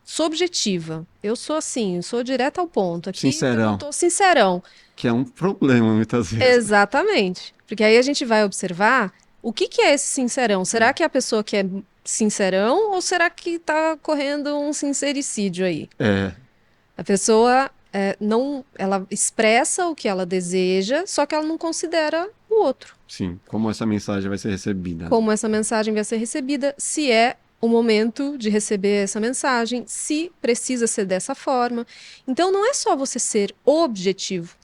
sou objetiva, eu sou assim, eu sou direta ao ponto. Aqui eu Sincerão. tô sincerão. Que é um problema muitas vezes. Exatamente. Porque aí a gente vai observar o que que é esse sincerão. Será que é a pessoa que é sincerão ou será que está correndo um sincericídio aí? É, A pessoa não, ela expressa o que ela deseja, só que ela não considera o outro. sim. Como essa mensagem vai ser recebida. Como essa mensagem vai ser recebida, se é o momento de receber essa mensagem, se precisa ser dessa forma. Então não é só você ser objetivo.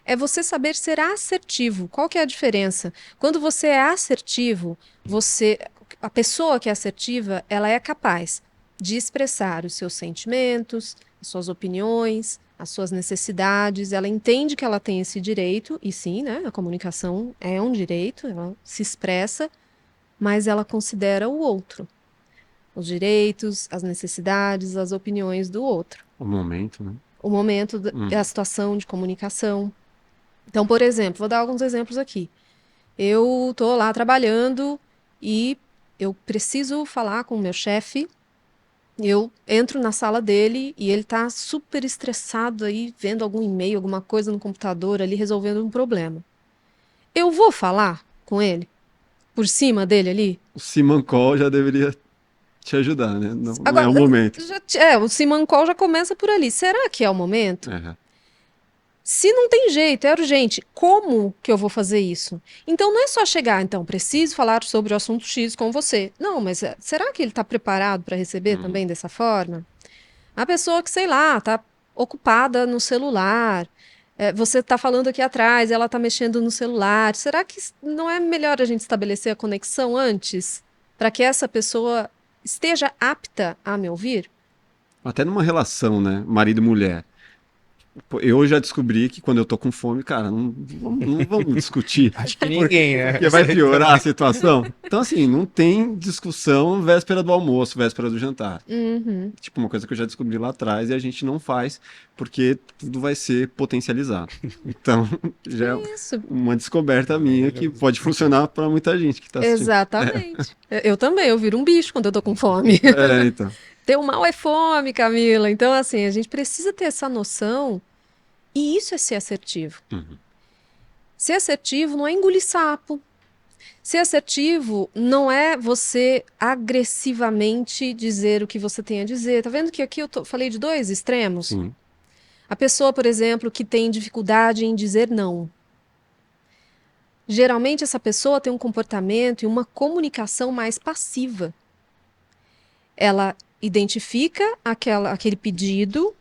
É você saber ser assertivo. Qual que é a diferença? Quando você é assertivo, a pessoa que é assertiva, ela é capaz de expressar os seus sentimentos, as suas opiniões, as suas necessidades. Ela entende que ela tem esse direito, e sim, né, a comunicação é um direito, ela se expressa, mas ela considera o outro, os direitos, as necessidades, as opiniões do outro. O momento, né? O momento, a situação de comunicação. Então, por exemplo, vou dar alguns exemplos aqui. Eu estou lá trabalhando e eu preciso falar com o meu chefe. Eu entro na sala dele e ele está super estressado aí, vendo algum e-mail, alguma coisa no computador ali, resolvendo um problema. Eu vou falar com ele? Por cima dele ali? O Simancol já deveria te ajudar, né? Não é Agora, o momento. o Simancol já começa por ali. Será que é o momento? É. Se não tem jeito, é urgente, como que eu vou fazer isso? Então não é só chegar, então, preciso falar sobre o assunto X com você. Não, mas será que ele está preparado para receber também dessa forma? A pessoa que, sei lá, está ocupada no celular, você está falando aqui atrás, ela está mexendo no celular. Será que não é melhor a gente estabelecer a conexão antes, para que essa pessoa esteja apta a me ouvir? Até numa relação, né? Marido e mulher. Pô, eu já descobri que quando eu tô com fome, cara, não vamos discutir. Acho que ninguém, né? Porque vai piorar a situação. Então, assim, não tem discussão véspera do almoço, véspera do jantar. Uhum. Tipo, uma coisa que eu já descobri lá atrás e a gente não faz porque tudo vai ser potencializado. Então, já é Isso. uma descoberta minha que pode funcionar para muita gente que tá assistindo. Exatamente. Eu também, eu viro um bicho quando eu tô com fome. É, então. Ter mal é fome, Camila. Então, assim, a gente precisa ter essa noção e isso é ser assertivo. Uhum. Ser assertivo não é engolir sapo. Ser assertivo não é você agressivamente dizer o que você tem a dizer. Tá vendo que aqui falei de dois extremos? Sim. A pessoa, por exemplo, que tem dificuldade em dizer não. Geralmente essa pessoa tem um comportamento e uma comunicação mais passiva. Ela identifica aquele pedido,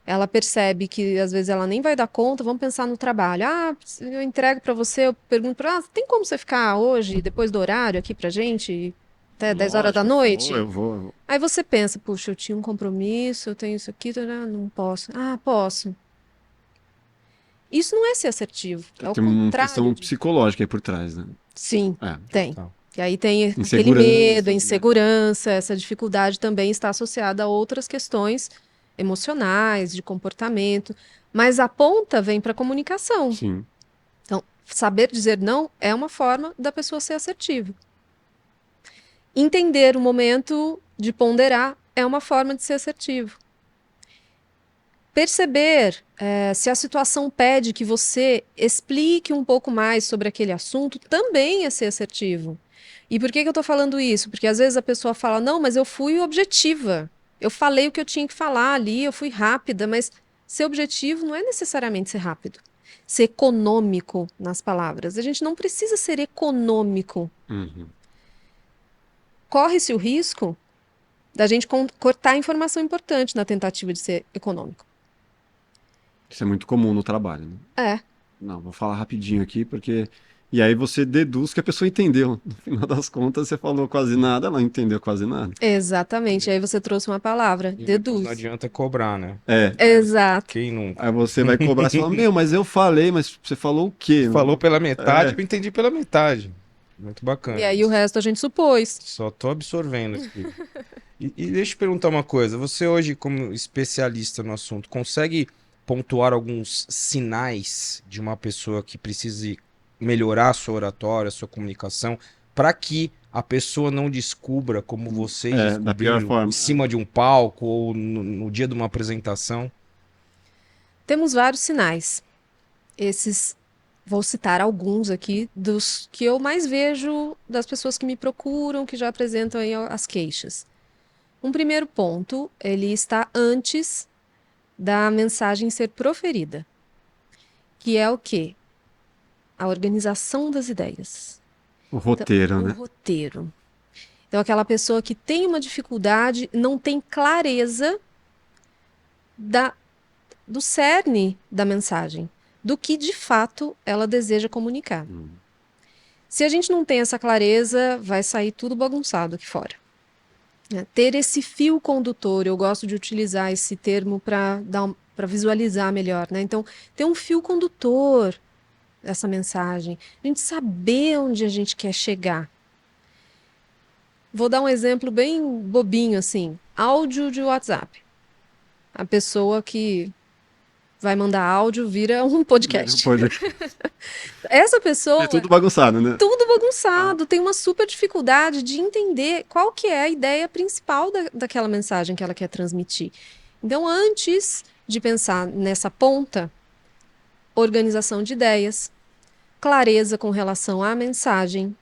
ela percebe que às vezes ela nem vai dar conta, vamos pensar no trabalho. Ah, eu entrego para você, eu pergunto para ela, tem como você ficar hoje, depois do horário aqui pra gente, até 10 horas da noite? Eu vou. Aí você pensa, puxa, eu tinha um compromisso, eu tenho isso aqui, não posso. Ah, posso. Isso não é ser assertivo, é o Tem uma contrário questão disso. psicológica aí por trás, né? Sim, É. tem. Total. E aí tem aquele Insegurança, medo, a né? insegurança, essa dificuldade também está associada a outras questões emocionais, de comportamento. Mas a ponta vem para a comunicação. Sim. Então, saber dizer não é uma forma da pessoa ser assertiva. Entender o momento de ponderar é uma forma de ser assertivo. Perceber se a situação pede que você explique um pouco mais sobre aquele assunto também é ser assertivo. E por que que eu tô falando isso? Porque às vezes a pessoa fala, não, mas eu fui objetiva. Eu falei o que eu tinha que falar ali, eu fui rápida, mas ser objetivo não é necessariamente ser rápido. Ser econômico nas palavras. A gente não precisa ser econômico. Uhum. Corre-se o risco da gente cortar informação importante na tentativa de ser econômico. Isso é muito comum no trabalho, né? É, Não, vou falar rapidinho aqui, porque. E aí você deduz que a pessoa entendeu. No final das contas, você falou quase nada, ela não entendeu quase nada. exatamente. Aí você trouxe uma palavra, E depois não deduz. adianta cobrar, né? É. Exato. Quem nunca? Aí você vai cobrar, você fala, meu, mas eu falei, mas você falou o quê? Falou pela metade, É. eu entendi pela metade. Muito E bacana. aí o resto a gente supôs. Só tô absorvendo aqui. E deixa eu te perguntar uma coisa. Você hoje, como especialista no assunto, consegue pontuar alguns sinais de uma pessoa que precise melhorar a sua oratória, a sua comunicação, para que a pessoa não descubra como vocês Da pior descobriram forma. em cima de um palco ou no dia de uma apresentação? Temos vários sinais. Esses, vou citar alguns aqui dos que eu mais vejo das pessoas que me procuram, que já apresentam aí as queixas. Um primeiro ponto, ele está antes da mensagem ser proferida, que é o quê? A organização das ideias. O roteiro, O né? roteiro. Então, aquela pessoa que tem uma dificuldade, não tem clareza da, do cerne da mensagem, do que de fato ela deseja comunicar. Se a gente não tem essa clareza, vai sair tudo bagunçado aqui fora. Ter esse fio condutor, eu gosto de utilizar esse termo para visualizar melhor, né? Então, ter um fio condutor dessa mensagem, a gente saber onde a gente quer chegar. Vou dar um exemplo bem bobinho assim, áudio de WhatsApp. A pessoa que vai mandar áudio vira um podcast. Essa pessoa É tudo bagunçado, né? tudo bagunçado, tem uma super dificuldade de entender qual que é a ideia principal daquela mensagem que ela quer transmitir. Então, antes de pensar nessa ponta, organização de ideias, clareza com relação à mensagem,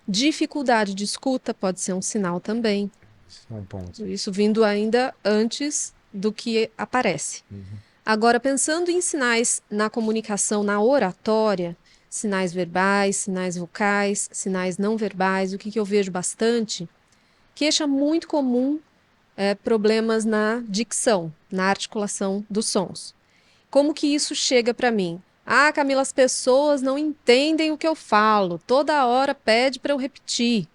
dificuldade de escuta pode ser um sinal também. Esse é um ponto. Isso vindo ainda antes do que aparece. Agora, pensando em sinais na comunicação, na oratória, sinais verbais, sinais vocais, sinais não verbais, o que eu vejo bastante? Queixa muito comum problemas na dicção, na articulação dos sons. Como que isso chega para mim? Ah, Camila, as pessoas não entendem o que eu falo, toda hora pede para eu repetir.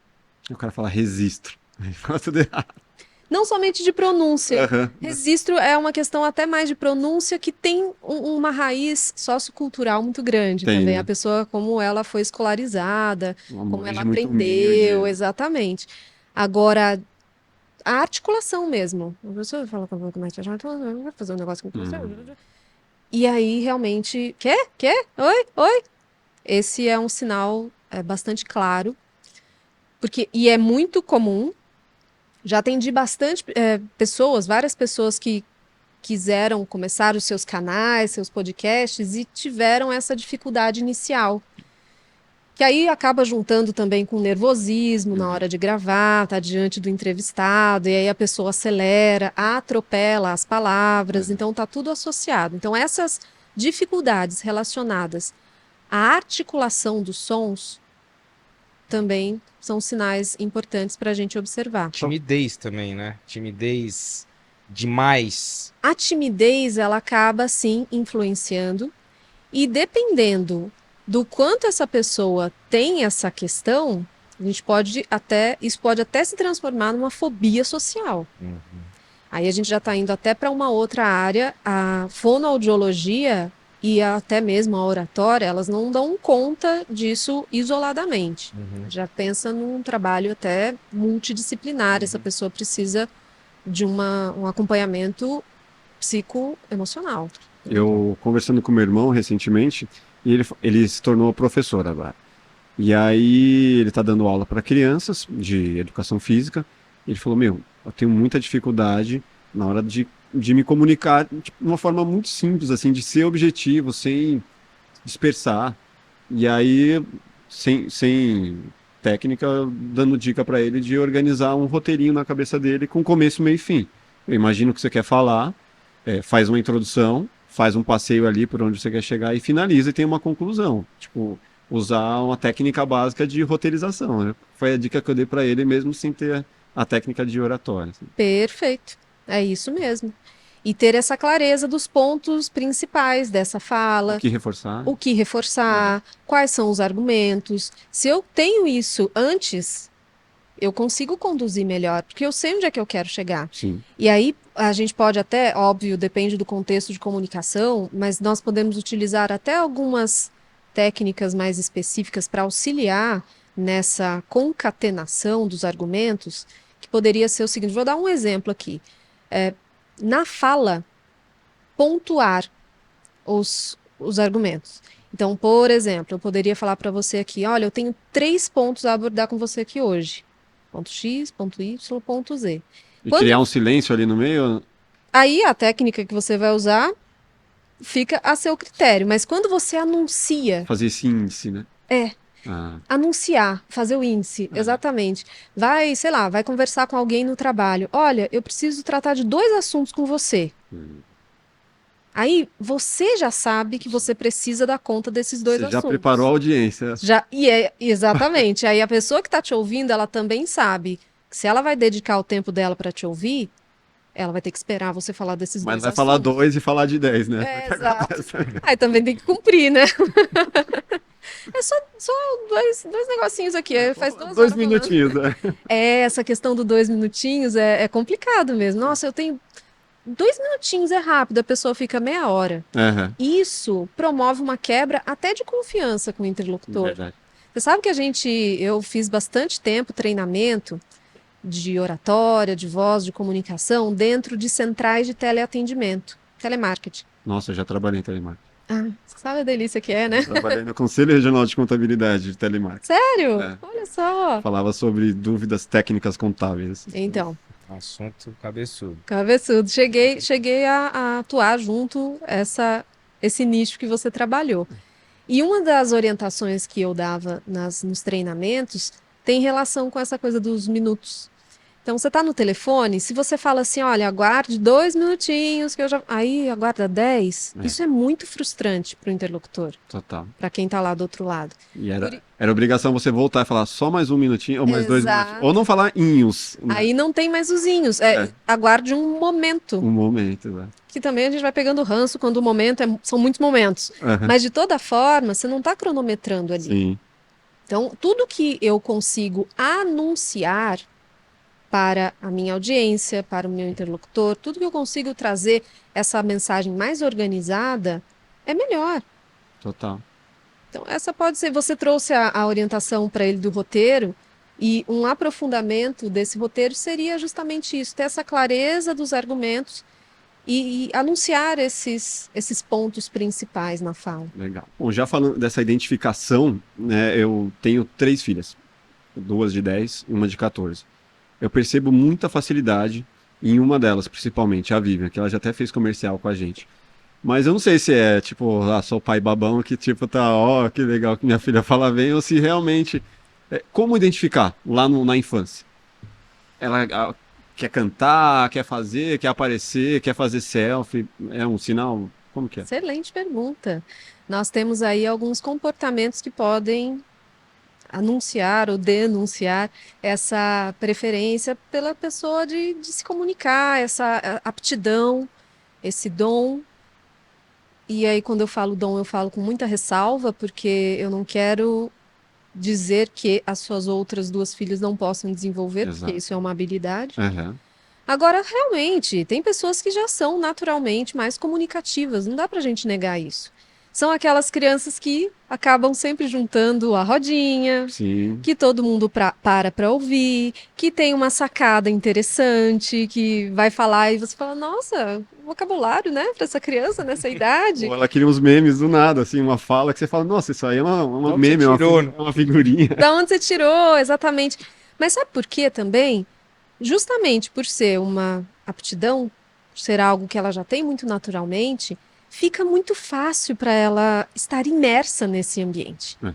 O cara fala registro. Aí fala tudo errado. Não somente de pronúncia. Aham. Registro é uma questão até mais de pronúncia que tem uma raiz sociocultural muito grande Tem, também. né? A pessoa, como ela foi escolarizada, Uma como ela origem muito aprendeu, humilde. exatamente. Agora, a articulação mesmo. A pessoa fala como é que vai fazer um negócio com você. E aí, realmente, quê? Quê? Oi? Oi? Esse é um sinal bastante claro, e é muito comum. Já atendi bastante pessoas, várias pessoas que quiseram começar os seus canais, seus podcasts e tiveram essa dificuldade inicial. Que aí acaba juntando também com nervosismo na hora de gravar, tá diante do entrevistado, e aí a pessoa acelera, atropela as palavras, então tá tudo associado. Então essas dificuldades relacionadas à articulação dos sons também são sinais importantes para a gente observar. Timidez também, né? Timidez demais. A timidez, ela acaba, sim, influenciando, e dependendo do quanto essa pessoa tem essa questão, isso pode até se transformar numa fobia social. Aí a gente já está indo até para uma outra área, a fonoaudiologia e até mesmo a oratória, elas não dão conta disso isoladamente. Já pensa num trabalho até multidisciplinar, essa pessoa precisa de um acompanhamento psicoemocional. Eu conversando com meu irmão recentemente, e ele se tornou professor agora. E aí ele está dando aula para crianças de educação física. E ele falou, meu, eu tenho muita dificuldade na hora de me comunicar de uma forma muito simples, assim, de ser objetivo, sem dispersar. E aí, sem técnica dando dica para ele de organizar um roteirinho na cabeça dele com começo, meio e fim. Eu imagino o que você quer falar, faz uma introdução, faz um passeio ali por onde você quer chegar e finaliza e tem uma conclusão. Tipo, usar uma técnica básica de roteirização, né? Foi a dica que eu dei para ele mesmo sem ter a técnica de oratória. Assim. Perfeito. É isso mesmo. E ter essa clareza dos pontos principais dessa O fala, que reforçar? o que reforçar, quais são os argumentos. Se eu tenho isso antes, eu consigo conduzir melhor, porque eu sei onde é que eu quero chegar. Sim. E aí a gente pode até, óbvio, depende do contexto de comunicação, mas nós podemos utilizar até algumas técnicas mais específicas para auxiliar nessa concatenação dos argumentos, que poderia ser o seguinte, vou dar um exemplo aqui. Na fala, pontuar os argumentos. Então, por exemplo, eu poderia falar para você aqui, olha, eu tenho 3 pontos a abordar com você aqui hoje. Ponto X, ponto Y, ponto Z. E Quando- criar um silêncio ali no meio? Aí a técnica que você vai usar fica a seu critério, mas quando você anuncia, Fazer esse índice, né? é, Ah, anunciar, fazer o índice, exatamente. Vai, sei lá, vai conversar com alguém no trabalho. Olha, eu preciso tratar de 2 assuntos com você. Aí você já sabe que você precisa dar conta desses 2 você já assuntos. preparou a audiência. Exatamente. Aí a pessoa que está te ouvindo, ela também sabe que se ela vai dedicar o tempo dela para te ouvir, ela vai ter que esperar você falar desses Mas 2 vai falar assuntos. 2 e falar de 10, né? É, exato. Aí também tem que cumprir, né? É só dois negocinhos aqui. Faz 2 2 horas falando. minutinhos, né? Essa questão do 2 minutinhos é complicado mesmo. Nossa, eu tenho 2 minutinhos, é rápido, a pessoa fica meia hora. Aham, Isso promove uma quebra até de confiança com o interlocutor. verdade. Você sabe que eu fiz bastante tempo treinamento de oratória, de voz, de comunicação dentro de centrais de teleatendimento, telemarketing. Nossa, eu já trabalhei em telemarketing. Ah, você sabe a delícia que é, né? Trabalhei no Conselho Regional de Contabilidade de telemarketing. Sério? É. Olha só. Falava sobre dúvidas técnicas contábeis. Então, Assunto cabeçudo. cabeçudo. Cheguei a atuar junto esse nicho que você trabalhou. E uma das orientações que eu dava nos treinamentos tem relação com essa coisa dos minutos. Então, você está no telefone, se você fala assim, olha, aguarde 2 minutinhos, que eu já. Aí aguarda 10, isso é muito frustrante para o interlocutor, Total. para quem está lá do outro lado. E era obrigação você voltar e falar só mais 1 minutinho ou mais 2 Exato. minutinhos. Ou não falar inhos. Né? Aí não tem mais os inhos. Aguarde um momento. Um momento, né? Que também a gente vai pegando ranço quando o momento são muitos momentos. Aham. Mas de toda forma, você não está cronometrando ali. Sim. Então, tudo que eu consigo anunciar para a minha audiência, para o meu interlocutor, tudo que eu consigo trazer essa mensagem mais organizada, é melhor. Total. Então, essa pode ser. Você trouxe a orientação para ele do roteiro, e um aprofundamento desse roteiro seria justamente isso: ter essa clareza dos argumentos e anunciar esses pontos principais na fala. Legal. Bom, já falando dessa identificação, né, eu tenho 3 filhas. 2 de 10 e uma de 14. Eu percebo muita facilidade em uma delas, principalmente, a Vivian, que ela já até fez comercial com a gente. Mas eu não sei se é, tipo, sou o pai babão que, tipo, tá, ó, que legal que minha filha fala bem, ou se realmente... como identificar lá na infância? Ela quer cantar, quer fazer, quer aparecer, quer fazer selfie, é um sinal? Como que é? Excelente pergunta. Nós temos aí alguns comportamentos que podem anunciar ou denunciar essa preferência pela pessoa de se comunicar, essa aptidão, esse dom. E aí, quando eu falo dom, eu falo com muita ressalva, porque eu não quero dizer que as suas outras 2 filhas não possam desenvolver, Exato. porque isso é uma habilidade. Aham. Agora, realmente, tem pessoas que já são naturalmente mais comunicativas, não dá pra gente negar isso. São aquelas crianças que acabam sempre juntando a rodinha, Sim. que todo mundo para ouvir, que tem uma sacada interessante, que vai falar e você fala, nossa, vocabulário, né, para essa criança nessa idade. Ou ela queria uns memes do nada, assim, uma fala que você fala, nossa, isso aí é uma Onde meme, você é tirou, é uma figurinha. Da onde você tirou, exatamente. Mas sabe por quê também? Justamente por ser uma aptidão, por ser algo que ela já tem muito naturalmente, fica muito fácil para ela estar imersa nesse ambiente. Uhum.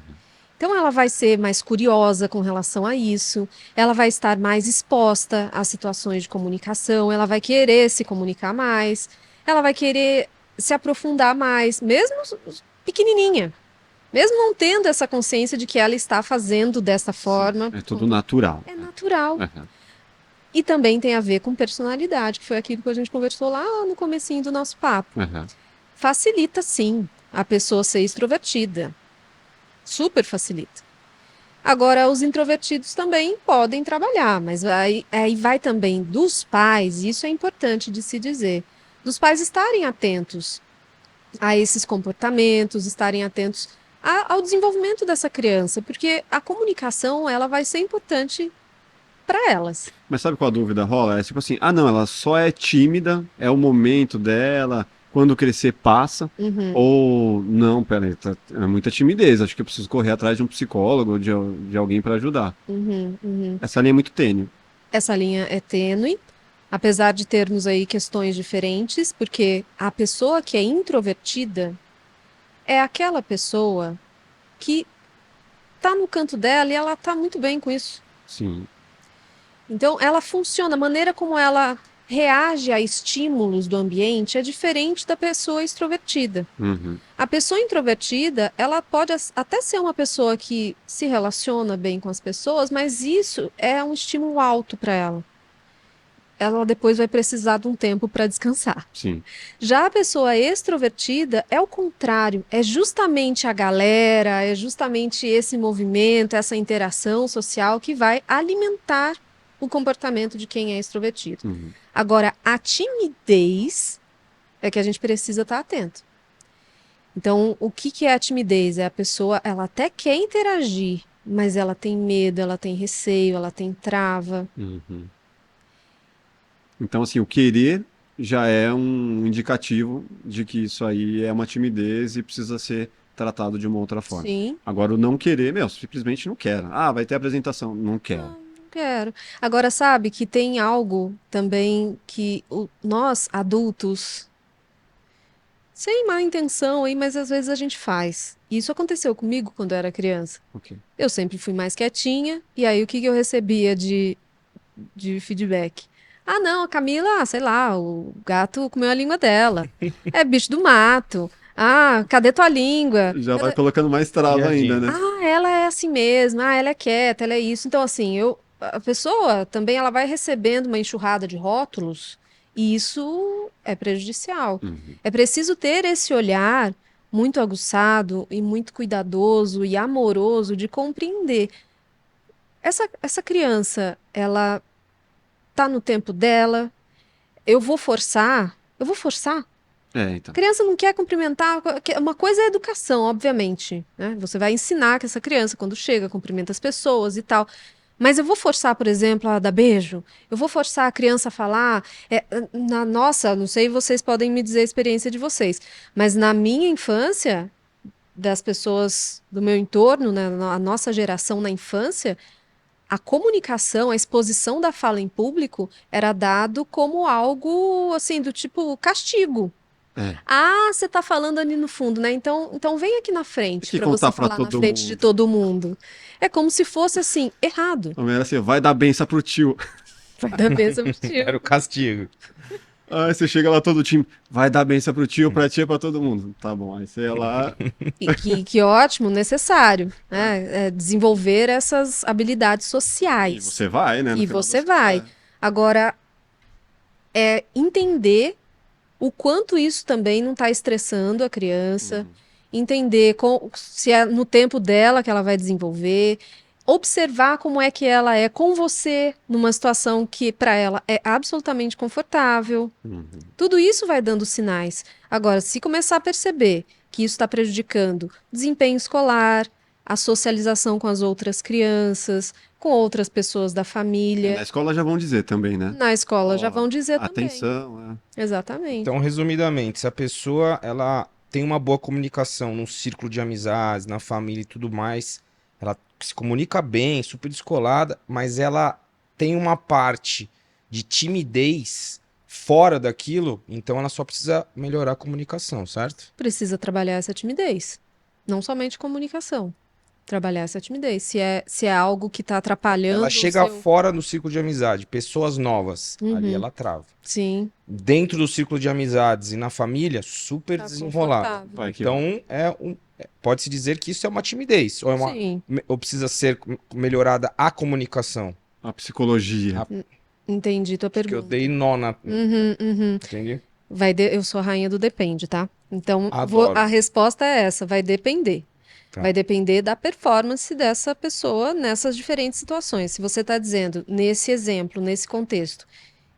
Então, ela vai ser mais curiosa com relação a isso, ela vai estar mais exposta a situações de comunicação, ela vai querer se comunicar mais, ela vai querer se aprofundar mais, mesmo pequenininha, mesmo não tendo essa consciência de que ela está fazendo dessa Sim, forma. é tudo natural. É natural. Aham. E também tem a ver com personalidade, que foi aquilo que a gente conversou lá no comecinho do nosso papo. Aham. Facilita, sim, a pessoa ser extrovertida. Super facilita. Agora, os introvertidos também podem trabalhar, mas aí vai também dos pais, e isso é importante de se dizer, dos pais estarem atentos a esses comportamentos, estarem atentos ao desenvolvimento dessa criança, porque a comunicação ela vai ser importante para elas. Mas sabe qual a dúvida rola? É tipo assim, ah não, ela só é tímida, é o momento dela, quando crescer passa. Uhum, Ou não, peraí, é muita timidez, acho que eu preciso correr atrás de um psicólogo, de alguém para ajudar. uhum, uhum. Essa linha é muito tênue. Essa linha é tênue, apesar de termos aí questões diferentes, porque a pessoa que é introvertida é aquela pessoa que está no canto dela e ela está muito bem com isso. Sim. Então, ela funciona, a maneira como ela reage a estímulos do ambiente é diferente da pessoa extrovertida. Uhum. A pessoa introvertida, ela pode até ser uma pessoa que se relaciona bem com as pessoas, mas isso é um estímulo alto para ela. Ela depois vai precisar de um tempo para descansar. Sim. Já a pessoa extrovertida é o contrário, é justamente a galera, é justamente esse movimento, essa interação social que vai alimentar o comportamento de quem é extrovertido. Uhum. Agora, a timidez é que a gente precisa estar atento. Então, o que é a timidez? É a pessoa, ela até quer interagir, mas ela tem medo, ela tem receio, ela tem trava. Uhum. Então, assim, o querer já é um indicativo de que isso aí é uma timidez e precisa ser tratado de uma outra forma. Sim. Agora, o não querer, meu, simplesmente não quero. Ah, vai ter apresentação. Não quero. Não quero. Agora, sabe que tem algo também que nós, adultos, sem má intenção aí, mas às vezes a gente faz. E isso aconteceu comigo quando eu era criança. Ok. Eu sempre fui mais quietinha, e aí o que que eu recebia de feedback? Ah, não, a Camila, sei lá, o gato comeu a língua dela. É bicho do mato. Ah, cadê tua língua? Já vai colocando mais trava ainda, Piadinha. né? Ah, ela é assim mesmo. Ah, ela é quieta, ela é isso. Então, assim, a pessoa também ela vai recebendo uma enxurrada de rótulos e isso é prejudicial. Uhum. É preciso ter esse olhar muito aguçado e muito cuidadoso e amoroso de compreender. Essa criança, ela tá no tempo dela. Eu vou forçar? Eu vou forçar? É, A então. criança não quer cumprimentar. Uma coisa é a educação, obviamente, né? Você vai ensinar que essa criança, quando chega, cumprimenta as pessoas e tal. Mas eu vou forçar, por exemplo, a dar beijo? Eu vou forçar a criança a falar? Nossa, não sei, vocês podem me dizer a experiência de vocês, mas na minha infância, das pessoas do meu entorno, né, a nossa geração na infância, a comunicação, a exposição da fala em público era dado como algo assim do tipo castigo. É. Ah, você está falando ali no fundo, né? Então vem aqui na Tem frente que para você contar pra falar na todo frente de mundo. todo mundo. É como se fosse assim, errado. A mulher assim, vai dar benção pro tio. Vai dar benção pro Era tio. o castigo. Aí você chega lá todo time, vai dar benção pro tio, pra tia, pra todo mundo. Tá bom, aí você ia lá. E que ótimo, necessário, né? Desenvolver essas habilidades E sociais. você vai, né? No E final você das vai. contas. Agora, é entender o quanto isso também não está estressando a criança, entender se é no tempo dela que ela vai desenvolver, observar como é que ela é com você numa situação que para ela é absolutamente confortável. Uhum. Tudo isso vai dando sinais. Agora, se começar a perceber que isso está prejudicando o desempenho escolar, a socialização com as outras crianças, com outras pessoas da Na família, escola já vão dizer também, né? na escola já Ó, vão dizer também. atenção, Exatamente. Então, resumidamente, se a pessoa ela tem uma boa comunicação num círculo de amizades, na família e tudo mais, ela se comunica bem, super descolada, mas ela tem uma parte de timidez fora daquilo, então ela só precisa melhorar a comunicação, certo? Precisa trabalhar essa timidez, não somente comunicação. Trabalhar essa timidez. Se é algo que está atrapalhando Ela o chega seu... fora do ciclo de amizade, pessoas novas, ali Uhum, ela trava. sim, Dentro do ciclo de amizades e na família, super tá desenrolado. confortável. Vai que Então, vai. pode-se dizer que isso é uma timidez, Sim, ou precisa ser melhorada a comunicação. A psicologia. A- entendi tua Acho que eu dei pergunta. nó na. Uhum, uhum. Entendi? Eu sou a rainha do depende, tá? Então, Adoro. a resposta é essa, vai depender. Tá. Vai depender da performance dessa pessoa nessas diferentes situações. Se você está dizendo, nesse exemplo, nesse contexto,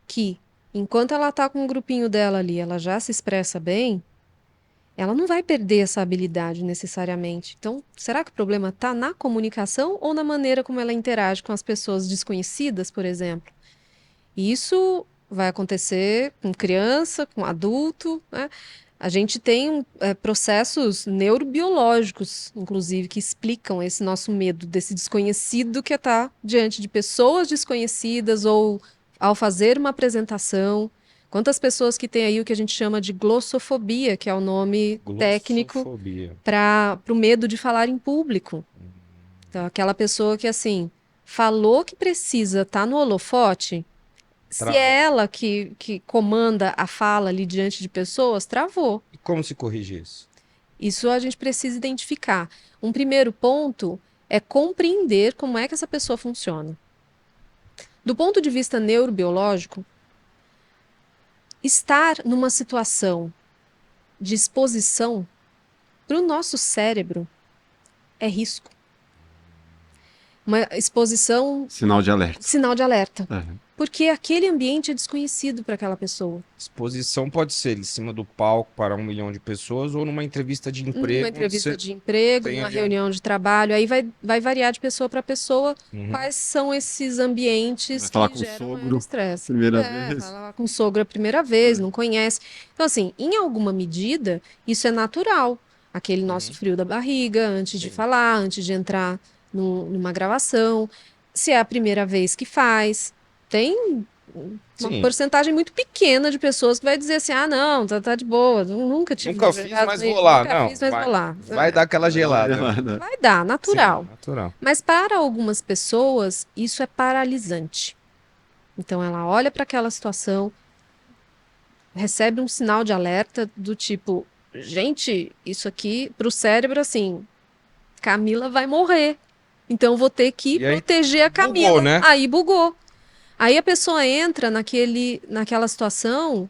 que enquanto ela está com um grupinho dela ali, ela já se expressa bem, ela não vai perder essa habilidade necessariamente. Então, será que o problema está na comunicação ou na maneira como ela interage com as pessoas desconhecidas, por exemplo? E isso vai acontecer com criança, com adulto, né? A gente tem processos neurobiológicos, inclusive, que explicam esse nosso medo desse desconhecido que é estar diante de pessoas desconhecidas ou ao fazer uma apresentação. Quantas pessoas que têm aí o que a gente chama de glossofobia, que é o nome técnico Glossofobia. para o medo de falar em público. Então, aquela pessoa que, assim, falou que precisa estar no holofote, se Trava. é ela que comanda a fala ali diante de pessoas, travou. E como se corrige isso? Isso a gente precisa identificar. Um primeiro ponto é compreender como é que essa pessoa funciona. Do ponto de vista neurobiológico, estar numa situação de exposição para o nosso cérebro é risco. Uma exposição, Sinal de alerta. sinal de alerta. É. Porque aquele ambiente é desconhecido para aquela pessoa. Exposição pode ser em cima do palco para 1 milhão de pessoas ou numa entrevista de emprego. Numa onde entrevista você de emprego, tem numa ali reunião de trabalho, aí vai variar de pessoa para pessoa Uhum. quais são esses ambientes Vai falar que com o geram maior sogro estresse. primeira É, vez. falar com o sogro a primeira vez, não conhece. Então, assim, em alguma medida, isso é natural. Aquele nosso frio da barriga, antes de Sim. falar, antes de entrar numa gravação. Se é a primeira vez que faz, tem uma Sim. porcentagem muito pequena de pessoas que vai dizer assim, ah, não, tá de boa, nunca tive Nunca fiz, dificuldade mas com vou isso, lá. nunca Não, fiz, mas vou lá. vai dar aquela gelada. Vai dar, natural. Sim, natural. Mas para algumas pessoas, isso é paralisante. Então ela olha para aquela situação, recebe um sinal de alerta do tipo, gente, isso aqui para o cérebro assim, Camila vai morrer. Então eu vou ter que E aí, proteger a bugou, Camila. né? Aí bugou. Aí a pessoa entra naquela situação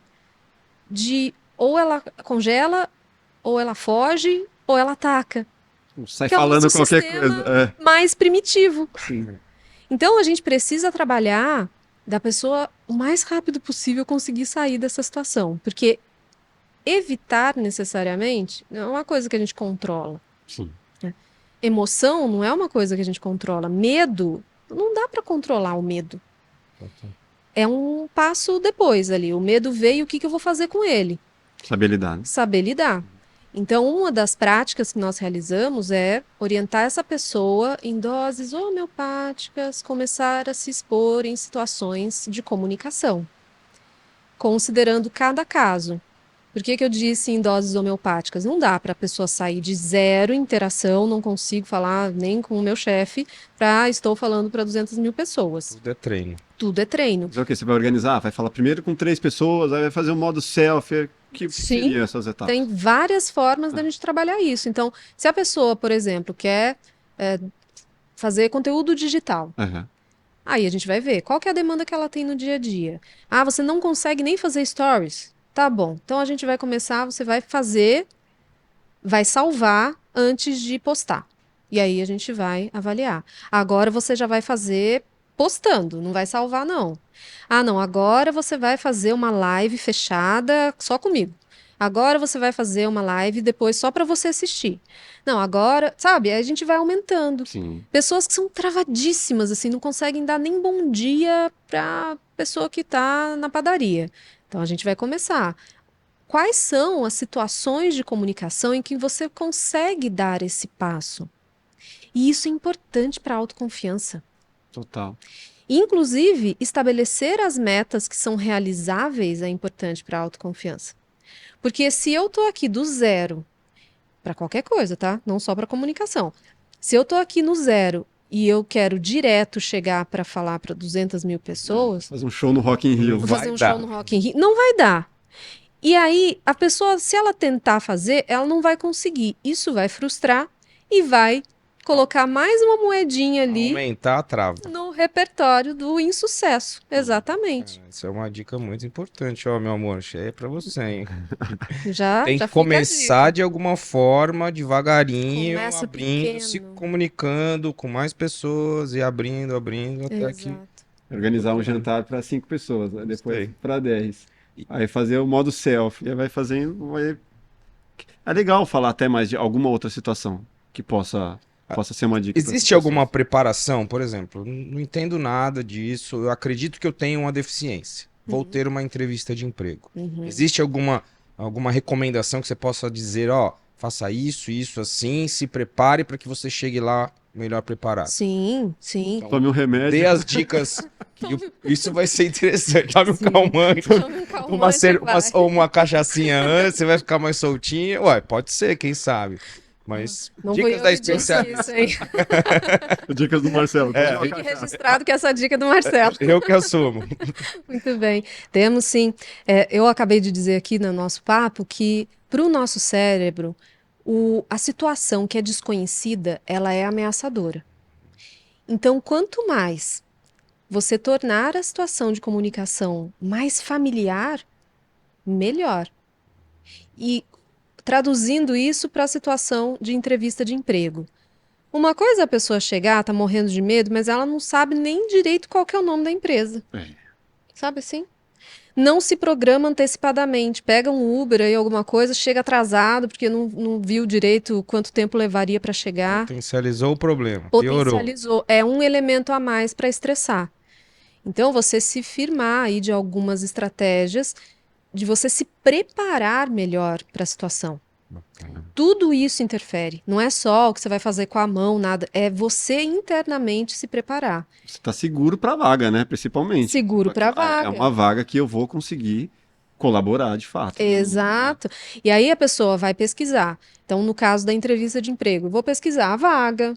de ou ela congela, ou ela foge, ou ela ataca. Sai Que é o falando nosso qualquer sistema coisa. mais primitivo. Sim. Então a gente precisa trabalhar da pessoa o mais rápido possível conseguir sair dessa situação, porque evitar necessariamente não é uma coisa que a gente controla. Sim. Emoção não é uma coisa que a gente controla. Medo, não dá para controlar o medo. É um passo depois ali. O medo veio, o que eu vou fazer com ele? Saber lidar. Né? Saber lidar. Então, uma das práticas que nós realizamos é orientar essa pessoa em doses homeopáticas, começar a se expor em situações de comunicação, considerando cada caso. Por que eu disse em doses homeopáticas? Não dá para a pessoa sair de zero interação, não consigo falar nem com o meu chefe, para estou falando para 200 mil pessoas. Tudo é treino. Tudo é treino. Mas é o que? Você vai organizar? Vai falar primeiro com 3 pessoas, aí vai fazer o modo selfie. Que Sim, seriam essas etapas? tem várias formas da gente trabalhar isso. Então, se a pessoa, por exemplo, quer fazer conteúdo digital, Aham. aí a gente vai ver qual que é a demanda que ela tem no dia a dia. Ah, você não consegue nem fazer stories? Tá bom. Então a gente vai começar, você vai fazer, vai salvar antes de postar. E aí a gente vai avaliar. Agora você já vai fazer postando, não vai salvar não. Ah, não, agora você vai fazer uma live fechada só comigo. Agora você vai fazer uma live depois só para você assistir. Não, agora, sabe? Aí a gente vai aumentando. Sim. Pessoas que são travadíssimas, assim, não conseguem dar nem bom dia para pessoa que está na padaria. Então a gente vai começar. Quais são as situações de comunicação em que você consegue dar esse passo? E isso é importante para a autoconfiança. Total. Inclusive, estabelecer as metas que são realizáveis é importante para a autoconfiança. Porque se eu estou aqui do zero, para qualquer coisa, tá? Não só para comunicação. Se eu tô aqui no zero e eu quero direto chegar para falar para 200 mil pessoas, Fazer um show no Rock in Rio. vou Vai fazer um dar. show no Rock in Rio, não vai dar. E aí, a pessoa, se ela tentar fazer, ela não vai conseguir. Isso vai frustrar e vai colocar mais uma moedinha ali Aumentar a trava. no repertório do insucesso. Exatamente. Isso é uma dica muito importante, ó, meu amor. Isso aí é pra você, hein? Já, Tem já que fica a começar dica. de alguma forma, devagarinho, Começa abrindo, se pequeno. comunicando com mais pessoas e abrindo, até que. Exato. Organizar um jantar para 5 pessoas, né? Depois Gostei. para 10. Aí fazer o modo selfie. E aí vai fazendo. É legal falar até mais de alguma outra situação que possa ser uma dica. para essas Existe alguma pessoas. preparação, por exemplo? Não entendo nada disso. Eu acredito que eu tenho uma deficiência. Vou ter uma entrevista de emprego. Uhum. Existe alguma recomendação que você possa dizer, ó, faça isso, assim, se prepare para que você chegue lá melhor preparado? Sim, sim. Tome um Dê remédio. as dicas. Isso vai ser interessante. Tome um calmante, Chama um calmante e vai. ou uma cachaçinha antes, você vai ficar mais soltinho. Ué, pode ser, quem sabe. Mas Não fui dicas eu da que disse especialista. isso, hein? Dicas do Marcelo. Fique registrado que essa dica é do Marcelo. Eu que assumo. Muito bem. Temos sim. Eu acabei de dizer aqui no nosso papo que para o nosso cérebro, a situação que é desconhecida, ela é ameaçadora. Então, quanto mais você tornar a situação de comunicação mais familiar, melhor. E traduzindo isso para a situação de entrevista de emprego. Uma coisa é a pessoa chegar, tá morrendo de medo, mas ela não sabe nem direito qual que é o nome da empresa. Sabe assim? Não se programa antecipadamente. Pega um Uber aí, alguma coisa, chega atrasado, porque não viu direito quanto tempo levaria para chegar. Potencializou o problema. Piorou. Potencializou. É um elemento a mais para estressar. Então, você se firmar aí de algumas estratégias, de você se preparar melhor para a situação. Tudo isso interfere. Não é só o que você vai fazer com a mão, nada. É você internamente se preparar. Você está seguro para a vaga, né? Principalmente. Seguro para a É vaga. uma vaga que eu vou conseguir colaborar de fato. Exato. E aí a pessoa vai pesquisar. Então, no caso da entrevista de emprego, eu vou pesquisar a vaga,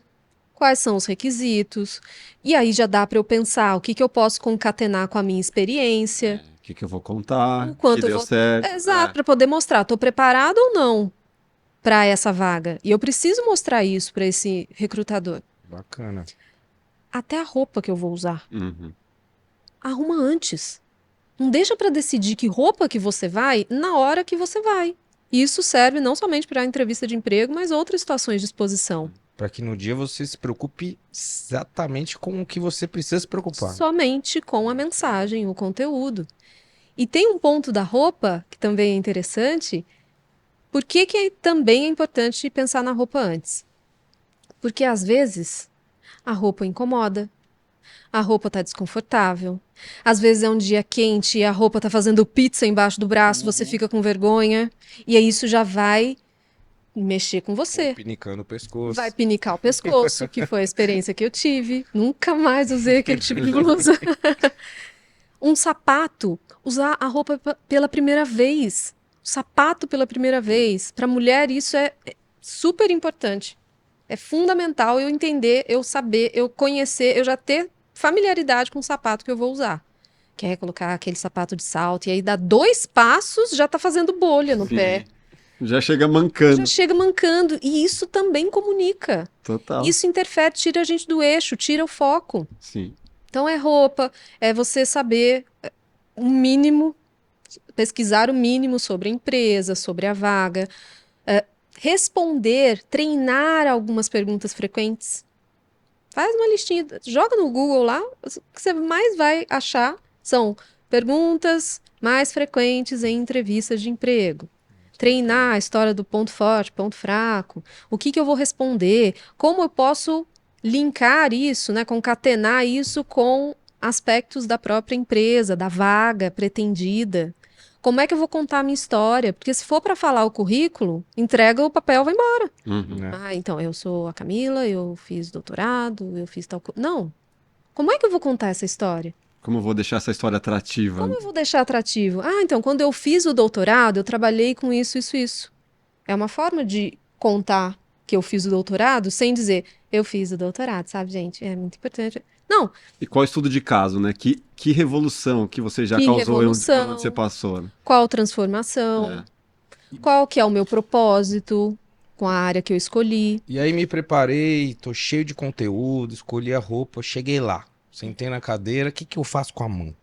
quais são os requisitos, e aí já dá para eu pensar o que que eu posso concatenar com a minha experiência, O que eu vou contar? o quanto que eu deu vou. certo. Exato, para poder mostrar, estou preparado ou não para essa vaga. E eu preciso mostrar isso para esse recrutador. Bacana. Até a roupa que eu vou usar. Uhum. Arruma antes. Não deixa para decidir que roupa que você vai na hora que você vai. E isso serve não somente para a entrevista de emprego, mas outras situações de exposição. Para que no dia você se preocupe exatamente com o que você precisa se preocupar. Somente com a mensagem, o conteúdo. E tem um ponto da roupa que também é interessante. Por que também é importante pensar na roupa antes? Porque às vezes a roupa incomoda, a roupa está desconfortável. Às vezes é um dia quente e a roupa está fazendo pizza embaixo do braço, você fica com vergonha. E aí isso já vai mexer com você. Pinicando o pescoço. Vai pinicar o pescoço, que foi a experiência que eu tive. Nunca mais usei aquele tipo de blusa. Um sapato, usar a roupa pela primeira vez. Sapato pela primeira vez. Para mulher, isso é super importante. É fundamental eu entender, eu saber, eu conhecer, eu já ter familiaridade com o sapato que eu vou usar. Que é colocar aquele sapato de salto e aí dá 2 passos, já tá fazendo bolha no Sim. pé. Já chega mancando. Já chega mancando. E isso também comunica. Total. Isso interfere, tira a gente do eixo, tira o foco. Sim. Então é roupa, é você saber o mínimo, pesquisar o mínimo sobre a empresa, sobre a vaga, responder, treinar algumas perguntas frequentes. Faz uma listinha, joga no Google lá, o que você mais vai achar são perguntas mais frequentes em entrevistas de emprego. Treinar a história do ponto forte, ponto fraco, o que eu vou responder, como eu posso linkar isso, né, concatenar isso com aspectos da própria empresa, da vaga pretendida. Como é que eu vou contar a minha história? Porque se for para falar o currículo, entrega o papel, vai embora. Uhum. Né? Ah, então, eu sou a Camila, eu fiz doutorado, eu fiz tal coisa. Não. Como é que eu vou contar essa história? Como eu vou deixar essa história atrativa? Como eu vou deixar atrativo? Ah, então, quando eu fiz o doutorado, eu trabalhei com isso, isso, isso. É uma forma de contar que eu fiz o doutorado, sem dizer, eu fiz o doutorado, sabe, gente? É muito importante. Não, E qual estudo de caso, né? Que revolução que você já que causou por onde você revolução, passou, né? qual transformação, É. qual que é o meu propósito com a área que eu escolhi. E aí me preparei, tô cheio de conteúdo, escolhi a roupa, cheguei lá, sentei na cadeira, o que que eu faço com a mão?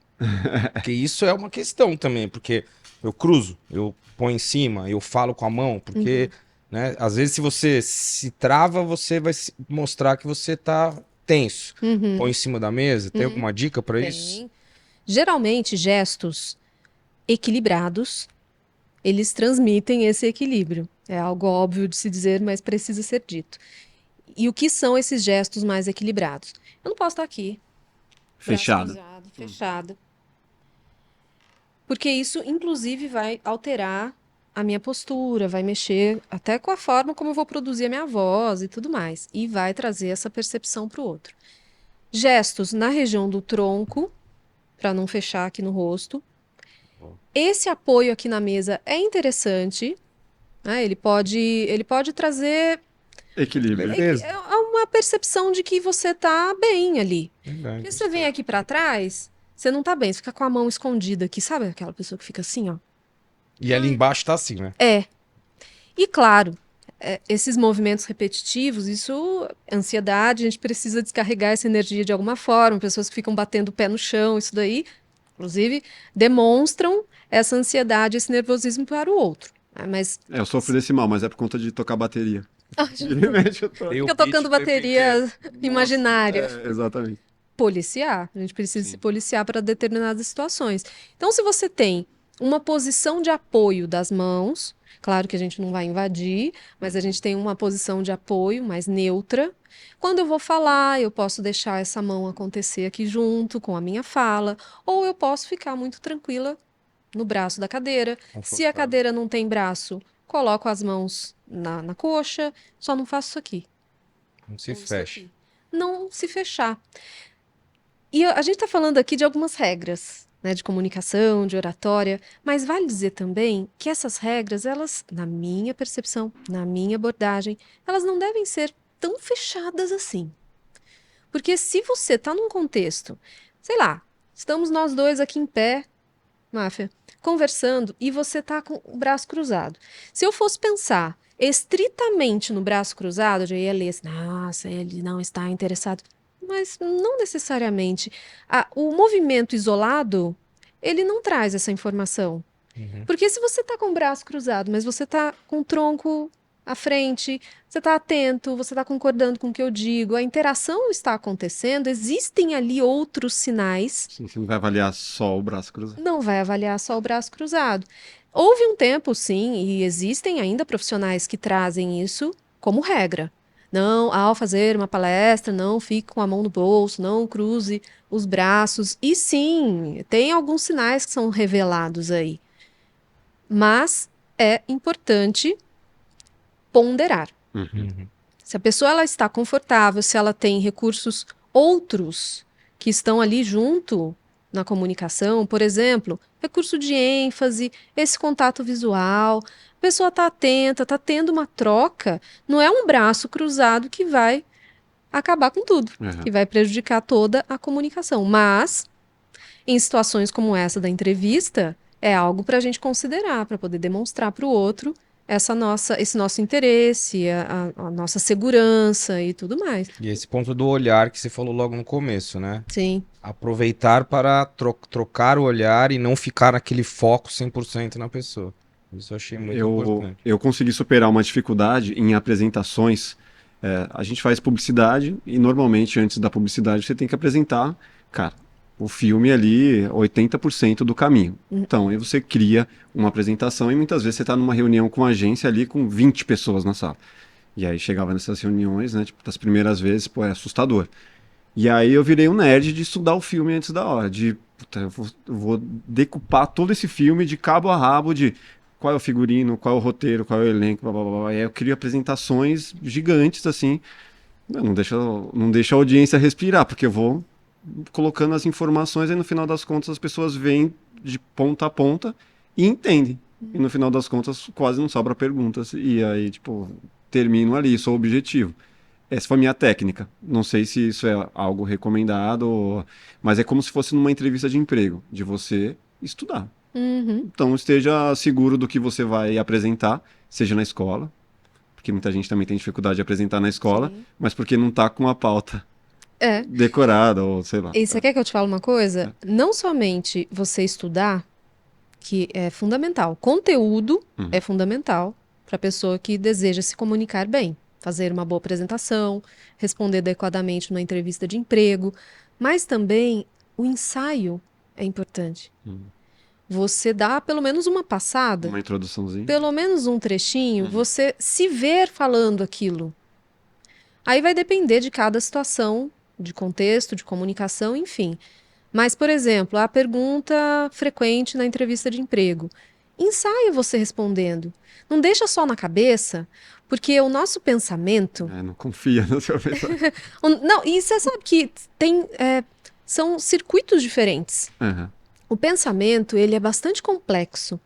Porque isso é uma questão também, porque eu cruzo, eu ponho em cima, eu falo com a mão, porque, né, às vezes se você se trava, você vai mostrar que você tá tenso. Uhum, Põe em cima da mesa, tem uhum. alguma dica pra isso? Tem. Geralmente, gestos equilibrados, eles transmitem esse equilíbrio. É algo óbvio de se dizer, mas precisa ser dito. E o que são esses gestos mais equilibrados? Eu não posso estar aqui, braço Fechado. cruzado, fechado, porque isso, inclusive, vai alterar a minha postura, vai mexer até com a forma como eu vou produzir a minha voz e tudo mais, e vai trazer essa percepção para o outro. Gestos na região do tronco, para não fechar aqui no rosto. Esse apoio aqui na mesa é interessante, né? Ele pode trazer Equilíbrio. Beleza. uma percepção de que você tá bem ali. Verdade. Porque você vem aqui para trás, você não tá bem, você fica com a mão escondida aqui, sabe aquela pessoa que fica assim, ó? E ali embaixo tá assim, né? É. E claro, esses movimentos repetitivos, isso, ansiedade, a gente precisa descarregar essa energia de alguma forma. Pessoas que ficam batendo o pé no chão, isso daí, inclusive, demonstram essa ansiedade, esse nervosismo para o outro. Né? Mas Eu sofro desse mal, mas é por conta de tocar bateria. Vira e mexe, eu tô- Tem o fica beat tocando o tempo bateria inteiro. imaginária. Exatamente. Policiar, a gente precisa Sim. se policiar para determinadas situações. Então, se você tem uma posição de apoio das mãos, claro que a gente não vai invadir, mas a gente tem uma posição de apoio mais neutra. Quando eu vou falar, eu posso deixar essa mão acontecer aqui junto com a minha fala, ou eu posso ficar muito tranquila no braço da cadeira. Se a Confortável. cadeira não tem braço, coloco as mãos na coxa, só não faço isso aqui. Não se Ou isso fecha. aqui. Não se fechar. E a gente está falando aqui de algumas regras, né, de comunicação, de oratória, mas vale dizer também que essas regras, elas, na minha percepção, na minha abordagem, elas não devem ser tão fechadas assim. Porque se você está num contexto, sei lá, estamos nós dois aqui em pé, Máfia, conversando e você está com o braço cruzado. Se eu fosse pensar estritamente no braço cruzado, eu já ia ler assim, nossa, ele não está interessado. Mas não necessariamente. O movimento isolado, ele não traz essa informação. Uhum. Porque se você está com o braço cruzado, mas você está com o tronco à frente, você está atento, você está concordando com o que eu digo, a interação está acontecendo, existem ali outros sinais, Sim, você não vai avaliar só o braço cruzado. não vai avaliar só o braço cruzado. Houve um tempo, sim, e existem ainda profissionais que trazem isso como regra. Não, ao fazer uma palestra, não fique com a mão no bolso, não cruze os braços. E sim, tem alguns sinais que são revelados aí. Mas é importante ponderar. Uhum. Se a pessoa ela está confortável, se ela tem recursos outros que estão ali junto na comunicação, por exemplo, recurso de ênfase, esse contato visual, a pessoa está atenta, está tendo uma troca, não é um braço cruzado que vai acabar com tudo, Uhum. que vai prejudicar toda a comunicação. Mas, em situações como essa da entrevista, é algo para a gente considerar, para poder demonstrar para o outro esse nosso interesse, a nossa segurança e tudo mais. E esse ponto do olhar que você falou logo no começo, né? Sim, Aproveitar para trocar o olhar e não ficar naquele foco 100% na pessoa. Isso eu achei muito importante. Eu consegui superar uma dificuldade em apresentações. A gente faz publicidade e normalmente antes da publicidade você tem que apresentar, cara, o filme ali 80% do caminho. Então, aí você cria uma apresentação e muitas vezes você está numa reunião com uma agência ali com 20 pessoas na sala. E aí chegava nessas reuniões, né, tipo, das primeiras vezes, pô, é assustador. E aí eu virei um nerd de estudar o filme antes da hora, de puta, eu vou decupar todo esse filme de cabo a rabo, de qual é o figurino, qual é o roteiro, qual é o elenco, blá blá blá. E aí eu crio apresentações gigantes, assim, não deixa a audiência respirar, porque eu vou colocando as informações e no final das contas as pessoas veem de ponta a ponta e entendem. E no final das contas quase não sobra perguntas. E aí, tipo, termino ali, sou objetivo. Essa foi a minha técnica. Não sei se isso é algo recomendado, mas é como se fosse numa entrevista de emprego, de você estudar. Uhum. Então esteja seguro do que você vai apresentar, seja na escola, porque muita gente também tem dificuldade de apresentar na escola, Sim. mas porque não está com a pauta É. decorada, ou sei lá. E você quer que eu te fale uma coisa? Não somente você estudar, que é fundamental. Conteúdo Uhum. é fundamental para a pessoa que deseja se comunicar bem, fazer uma boa apresentação, responder adequadamente numa entrevista de emprego, mas também o ensaio é importante. Uhum. Você dá pelo menos uma passada, Uma introduçãozinha. pelo menos um trechinho, Uhum. você se ver falando aquilo. Aí vai depender de cada situação, de contexto, de comunicação, enfim. Mas, por exemplo, a pergunta frequente na entrevista de emprego. Ensaia você respondendo. Não deixa só na cabeça, porque o nosso pensamento. Não confia no seu pensamento. Não, e você sabe que são circuitos diferentes. Uhum. O pensamento, ele é bastante complexo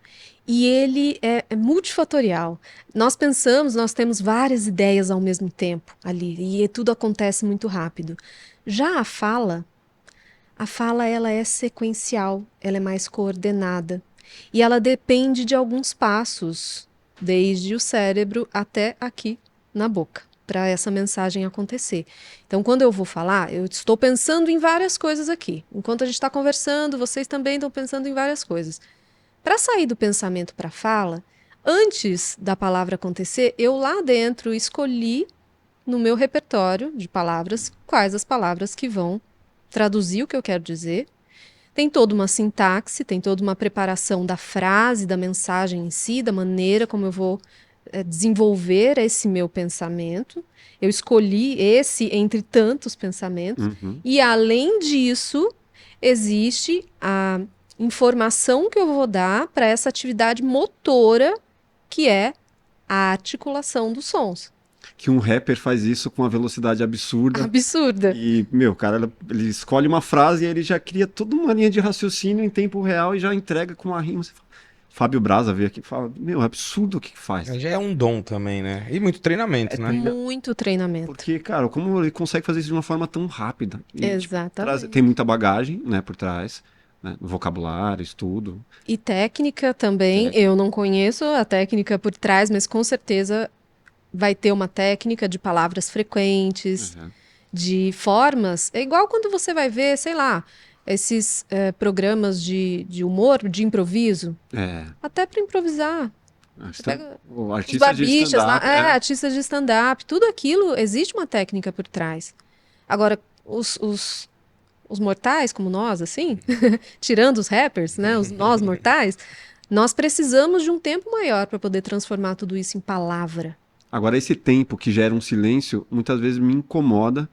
e ele é multifatorial. Nós pensamos, nós temos várias ideias ao mesmo tempo ali e tudo acontece muito rápido. Já a fala ela é sequencial, ela é mais coordenada e ela depende de alguns passos, desde o cérebro até aqui na boca, para essa mensagem acontecer. Então, quando eu vou falar, eu estou pensando em várias coisas aqui. Enquanto a gente está conversando, vocês também estão pensando em várias coisas. Para sair do pensamento para a fala, antes da palavra acontecer, eu lá dentro escolhi no meu repertório de palavras quais as palavras que vão traduzir o que eu quero dizer. Tem toda uma sintaxe, tem toda uma preparação da frase, da mensagem em si, da maneira como eu vou desenvolver esse meu pensamento. Eu escolhi esse entre tantos pensamentos. Uhum. E, além disso, existe a informação que eu vou dar para essa atividade motora, que é a articulação dos sons. Que um rapper faz isso com uma velocidade absurda. Absurda. E, meu, cara, ele escolhe uma frase e ele já cria toda uma linha de raciocínio em tempo real e já entrega com uma rima. Você fala, Fábio Braza veio aqui e fala, meu, é absurdo o que faz. Já é um dom também, né? E muito treinamento, né? Muito treinamento. Porque, cara, como ele consegue fazer isso de uma forma tão rápida? E, Exatamente. tem muita bagagem, né, por trás, né, vocabulário, estudo. E técnica também, eu não conheço a técnica por trás, mas com certeza vai ter uma técnica de palavras frequentes, de formas. É igual quando você vai ver, sei lá, esses programas de humor, de improviso. Até para improvisar. O Os artista de barbichas lá, stand-up. artistas de stand-up, tudo aquilo, existe uma técnica por trás. Agora, os mortais, como nós, assim, tirando os rappers, né, nós mortais, nós precisamos de um tempo maior para poder transformar tudo isso em palavra. Agora, esse tempo que gera um silêncio, muitas vezes me incomoda.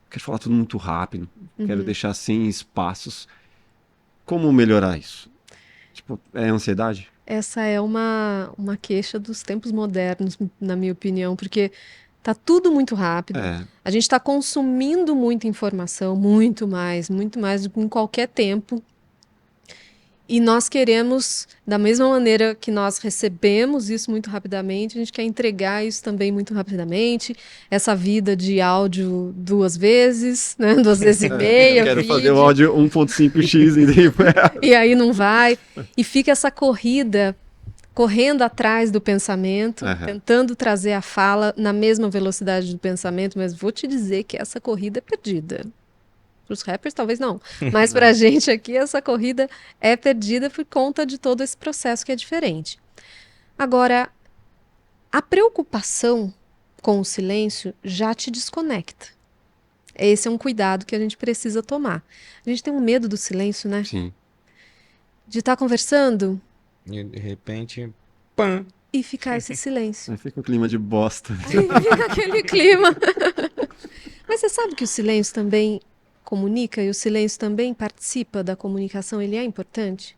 Quero falar tudo muito rápido, quero deixar sem espaços. Como melhorar isso? Tipo, é ansiedade? Essa é uma queixa dos tempos modernos, na minha opinião, porque tá tudo muito rápido. A gente está consumindo muita informação, muito mais do que em qualquer tempo. E nós queremos, da mesma maneira que nós recebemos isso muito rapidamente, a gente quer entregar isso também muito rapidamente. Essa vida de áudio 2 vezes, né? 2 vezes e meia. Quero vídeo. fazer o áudio 1.5x e depois... E aí não vai. E fica essa corrida, correndo atrás do pensamento, tentando trazer a fala na mesma velocidade do pensamento, mas vou te dizer que essa corrida é perdida. Para os rappers, talvez não. Mas para a gente aqui, essa corrida é perdida por conta de todo esse processo que é diferente. Agora, a preocupação com o silêncio já te desconecta. Esse é um cuidado que a gente precisa tomar. A gente tem um medo do silêncio, né? Sim. De estar conversando E de repente, pã! e ficar esse silêncio. Aí fica um clima de bosta. Aí fica aquele clima. Mas você sabe que o silêncio também comunica e o silêncio também participa da comunicação, ele é importante?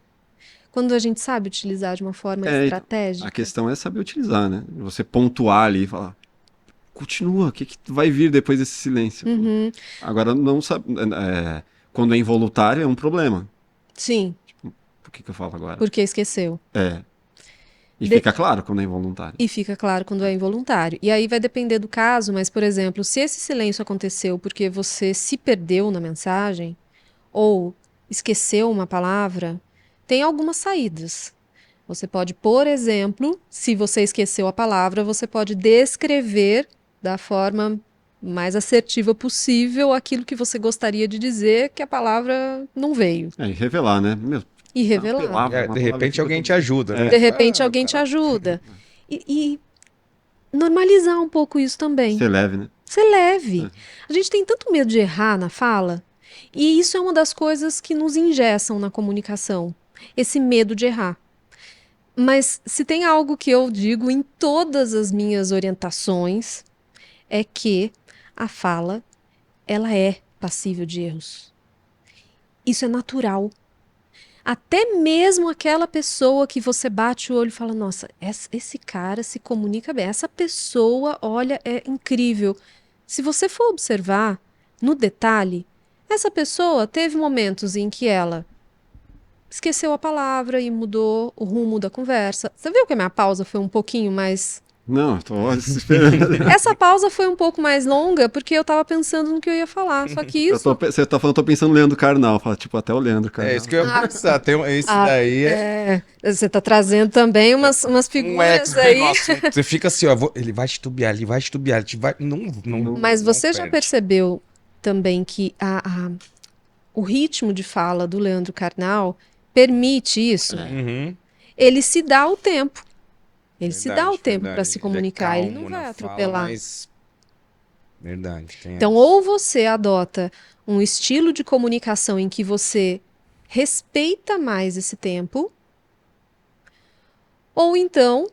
Quando a gente sabe utilizar de uma forma estratégica. A questão é saber utilizar, né? Você pontuar ali e falar, continua, o que vai vir depois desse silêncio? Agora, não sabe, quando é involuntário é um problema. Sim. Tipo, por que eu falo agora? Porque esqueceu. E fica claro quando é involuntário. E fica claro quando é involuntário. E aí vai depender do caso, mas, por exemplo, se esse silêncio aconteceu porque você se perdeu na mensagem ou esqueceu uma palavra, tem algumas saídas. Você pode, por exemplo, se você esqueceu a palavra, você pode descrever da forma mais assertiva possível aquilo que você gostaria de dizer que a palavra não veio. E revelar, né? Mesmo. E revelar. Uma palavra De fica repente alguém te tudo- ajuda, né? De repente Ah, alguém te cara. ajuda. E normalizar um pouco isso também. Ser leve, né? Ser leve. A gente tem tanto medo de errar na fala, e isso é uma das coisas que nos engessam na comunicação. Esse medo de errar. Mas se tem algo que eu digo em todas as minhas orientações, é que a fala, ela é passível de erros. Isso é natural. Até mesmo aquela pessoa que você bate o olho e fala, nossa, esse cara se comunica bem, essa pessoa, olha, é incrível. Se você for observar no detalhe, essa pessoa teve momentos em que ela esqueceu a palavra e mudou o rumo da conversa. Você viu que a minha pausa foi um pouquinho mais... Não, tô esperando. Essa pausa foi um pouco mais longa porque eu tava pensando no que eu ia falar. Só que isso... Você tá falando, tô pensando no Leandro Carnal. Fala, tipo, até o Leandro Carnal. É isso que eu ia pensar. Esse Ah, daí é você tá trazendo também umas um figuras expert aí. no assunto. Você fica assim, ó, ele vai titubear, ele vai titubear, ele vai... Não, Mas não você já perde. percebeu também que o ritmo de fala do Leandro Carnal permite isso? Uhum. Ele se dá o tempo. Ele se dá o Verdade, tempo para verdade. se comunicar. Ele é Ele não calmo vai na atropelar. fala, mas... Verdade, tem Então, essa. ou você adota um estilo de comunicação em que você respeita mais esse tempo, ou então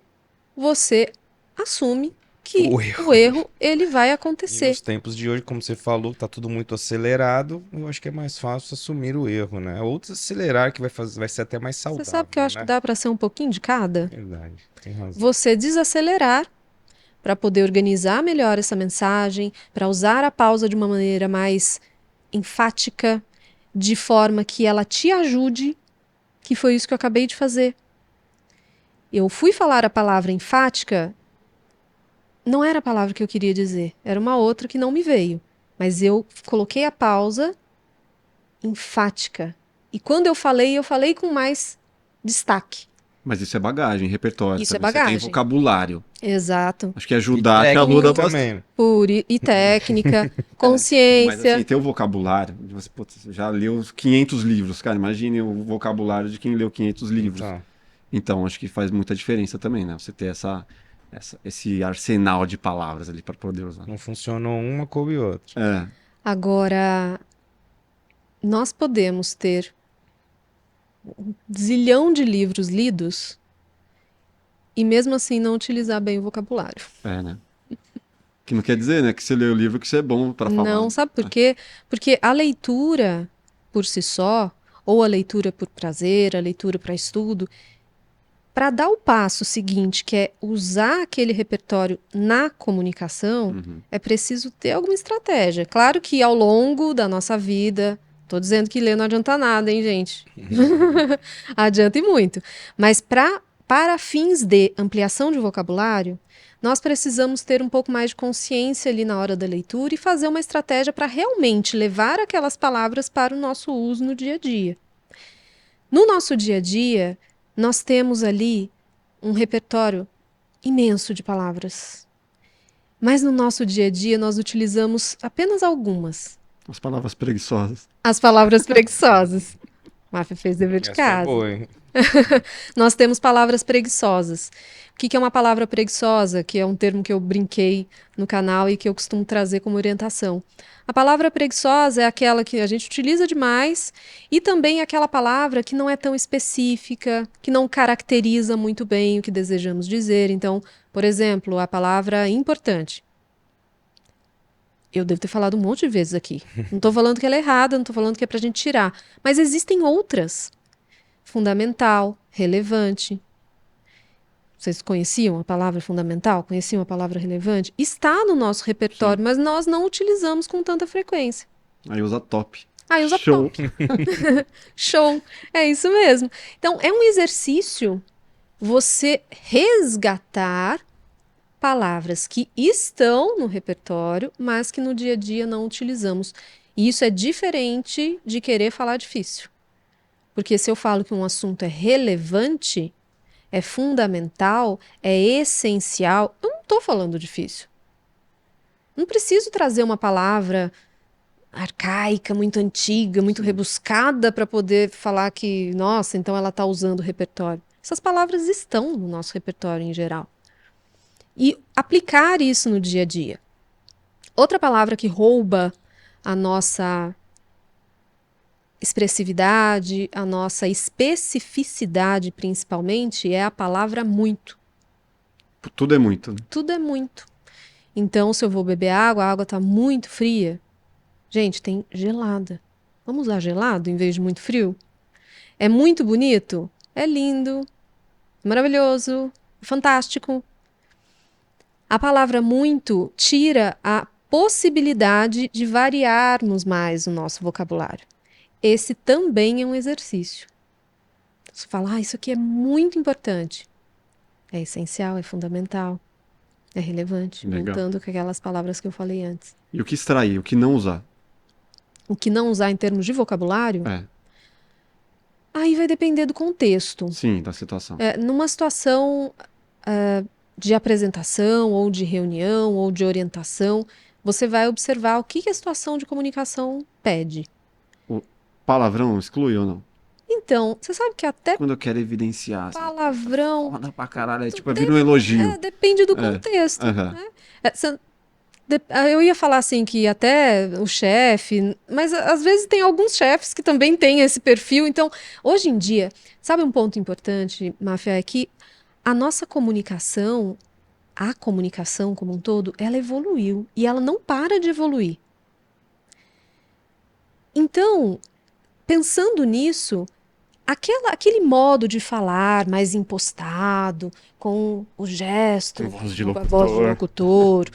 você assume que O erro. o erro ele vai E acontecer. nos tempos de hoje, como você falou, tá tudo muito acelerado, eu acho que é mais fácil assumir o erro, né? Ou desacelerar, que vai ser até mais Você saudável, sabe que eu acho né? que dá para ser um pouquinho de cada? Verdade, tem razão. Você desacelerar para poder organizar melhor essa mensagem, para usar a pausa de uma maneira mais enfática, de forma que ela te ajude, que foi isso que eu acabei de fazer. Eu fui falar a palavra enfática, não era a palavra que eu queria dizer, era uma outra que não me veio, mas eu coloquei a pausa enfática. E quando eu falei com mais destaque. Mas isso é bagagem, repertório. Isso é também. Você tem bagagem. vocabulário. Exato. Acho que ajudar, E que aluda técnica bastante. também. E técnica, Mas consciência. assim, ter o vocabulário. Você putz, já leu os 500 livros, cara. Imagine o vocabulário de quem leu 500 livros. Então, Então, acho que faz muita diferença também, né? Você ter esse arsenal de palavras ali para poder usar. não funcionou uma, coube outra. É. Agora, nós podemos ter um zilhão de livros lidos e mesmo assim não utilizar bem o vocabulário. É, né? Que não quer dizer, né? Que você lê o livro que você é bom para falar. Não, sabe por quê? Porque a leitura por si só, ou a leitura por prazer, a leitura para estudo, para dar o passo seguinte, que é usar aquele repertório na comunicação, Uhum. é preciso ter alguma estratégia. Claro que ao longo da nossa vida, tô dizendo que ler não adianta nada, hein, gente? Adianta e muito. Mas para fins de ampliação de vocabulário, nós precisamos ter um pouco mais de consciência ali na hora da leitura e fazer uma estratégia para realmente levar aquelas palavras para o nosso uso no dia a dia. No nosso dia a dia, nós temos ali um repertório imenso de palavras. Mas no nosso dia a dia, nós utilizamos apenas algumas. As palavras preguiçosas. As palavras preguiçosas. Máfia fez dever de Essa é casa. boa, hein? Nós temos palavras preguiçosas. O que é uma palavra preguiçosa? Que é um termo que eu brinquei no canal e que eu costumo trazer como orientação. A palavra preguiçosa é aquela que a gente utiliza demais e também é aquela palavra que não é tão específica, que não caracteriza muito bem o que desejamos dizer. Então, por exemplo, a palavra importante. Eu devo ter falado um monte de vezes aqui. Não estou falando que ela é errada, não estou falando que é para a gente tirar. Mas existem outras. Fundamental, relevante. Vocês conheciam a palavra fundamental? Conheciam a palavra relevante? Está no nosso repertório, mas nós não utilizamos com tanta frequência. Aí usa top. Aí usa Show. top. Show. É isso mesmo. Então, é um exercício você resgatar palavras que estão no repertório, mas que no dia a dia não utilizamos. E isso é diferente de querer falar difícil. Porque se eu falo que um assunto é relevante, é fundamental, é essencial, eu não estou falando difícil. Não preciso trazer uma palavra arcaica, muito antiga, muito rebuscada para poder falar que, nossa, então ela está usando o repertório. Essas palavras estão no nosso repertório em geral. E aplicar isso no dia a dia. Outra palavra que rouba a nossa expressividade, a nossa especificidade, principalmente, é a palavra muito. Tudo é muito, né? Tudo é muito. Então, se eu vou beber água, a água está muito fria. Gente, tem gelada. Vamos usar gelado em vez de muito frio? É muito bonito? É lindo, maravilhoso, fantástico. A palavra muito tira a possibilidade de variarmos mais o nosso vocabulário. Esse também é um exercício. Você fala, isso aqui é muito importante. É essencial, é fundamental, é relevante. Legal. Voltando com aquelas palavras que eu falei antes. E o que extrair, o que não usar? O que não usar em termos de vocabulário, É, aí vai depender do contexto. sim, da situação. Numa situação de apresentação, ou de reunião, ou de orientação, você vai observar o que a situação de comunicação pede. Palavrão exclui ou não? Então, você sabe que até Quando eu quero evidenciar, assim, palavrão foda pra caralho, tipo, vira um elogio. depende do contexto. Aham. Né? Eu ia falar assim que até o chefe, mas às vezes tem alguns chefes que também têm esse perfil. Então, hoje em dia, sabe um ponto importante, Máfia, é que a nossa comunicação, a comunicação como um todo, ela evoluiu e ela não para de evoluir. Então, pensando nisso, aquele modo de falar mais impostado, com o gesto, Com voz de com a voz de locutor,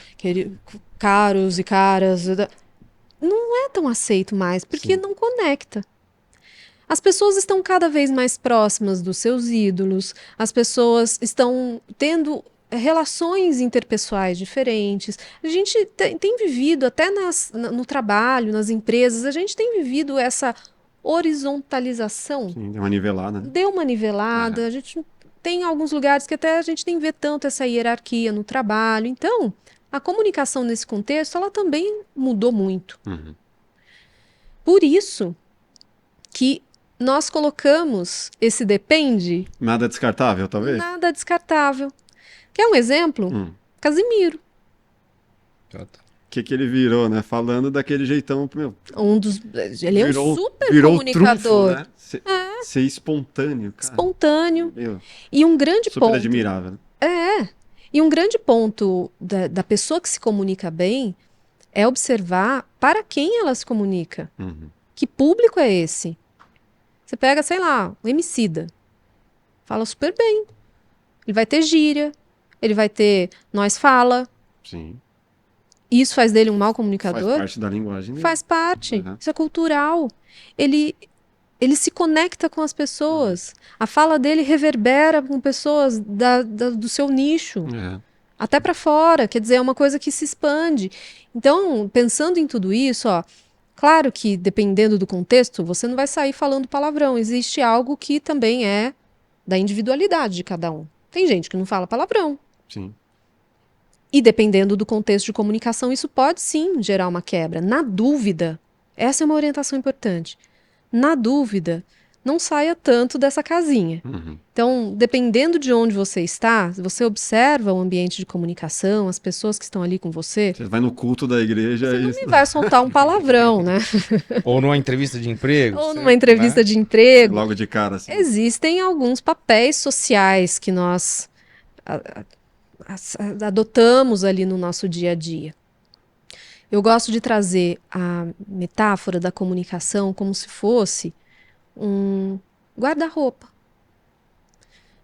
caros e caras, não é tão aceito mais, porque Sim. não conecta. As pessoas estão cada vez mais próximas dos seus ídolos, as pessoas estão tendo relações interpessoais diferentes. A gente tem vivido, até no trabalho, nas empresas, a gente tem vivido essa horizontalização. Sim, deu uma nivelada, né? Deu uma nivelada, a gente tem alguns lugares que até a gente nem vê tanto essa hierarquia no trabalho. Então, a comunicação nesse contexto, ela também mudou muito. Uhum. Por isso que nós colocamos esse depende, Nada descartável, talvez? nada descartável. Quer um exemplo? Casimiro. Tá. O que ele virou, né? Falando daquele jeitão, meu, Ele é um super virou o comunicador. trunfo, né? Ser espontâneo, cara. Espontâneo. Meu, E um grande super ponto. admirável. Né? E um grande ponto da pessoa que se comunica bem é observar para quem ela se comunica. Uhum. Que público é esse? Você pega, sei lá, o Emicida. Fala super bem. Ele vai ter gíria, ele vai ter nós fala. Sim. Isso faz dele um mau Faz comunicador? parte da linguagem dele. Faz parte. Uhum. Isso é cultural. Ele se conecta com as pessoas. A fala dele reverbera com pessoas do seu nicho. É. Até para fora, quer dizer, é uma coisa que se expande. Então, pensando em tudo isso, claro que dependendo do contexto, você não vai sair falando palavrão. Existe algo que também é da individualidade de cada um. Tem gente que não fala palavrão. Sim. E dependendo do contexto de comunicação, isso pode sim gerar uma quebra. Na dúvida, essa é uma orientação importante. Na dúvida, não saia tanto dessa casinha. Uhum. Então, dependendo de onde você está, você observa o ambiente de comunicação, as pessoas que estão ali com você, Você vai no culto da igreja você não e... me vai soltar um palavrão, né? Ou numa entrevista de emprego. Ou numa entrevista de emprego. Logo de cara, assim. Existem alguns papéis sociais que nós adotamos ali no nosso dia a dia. Eu gosto de trazer a metáfora da comunicação como se fosse um guarda-roupa.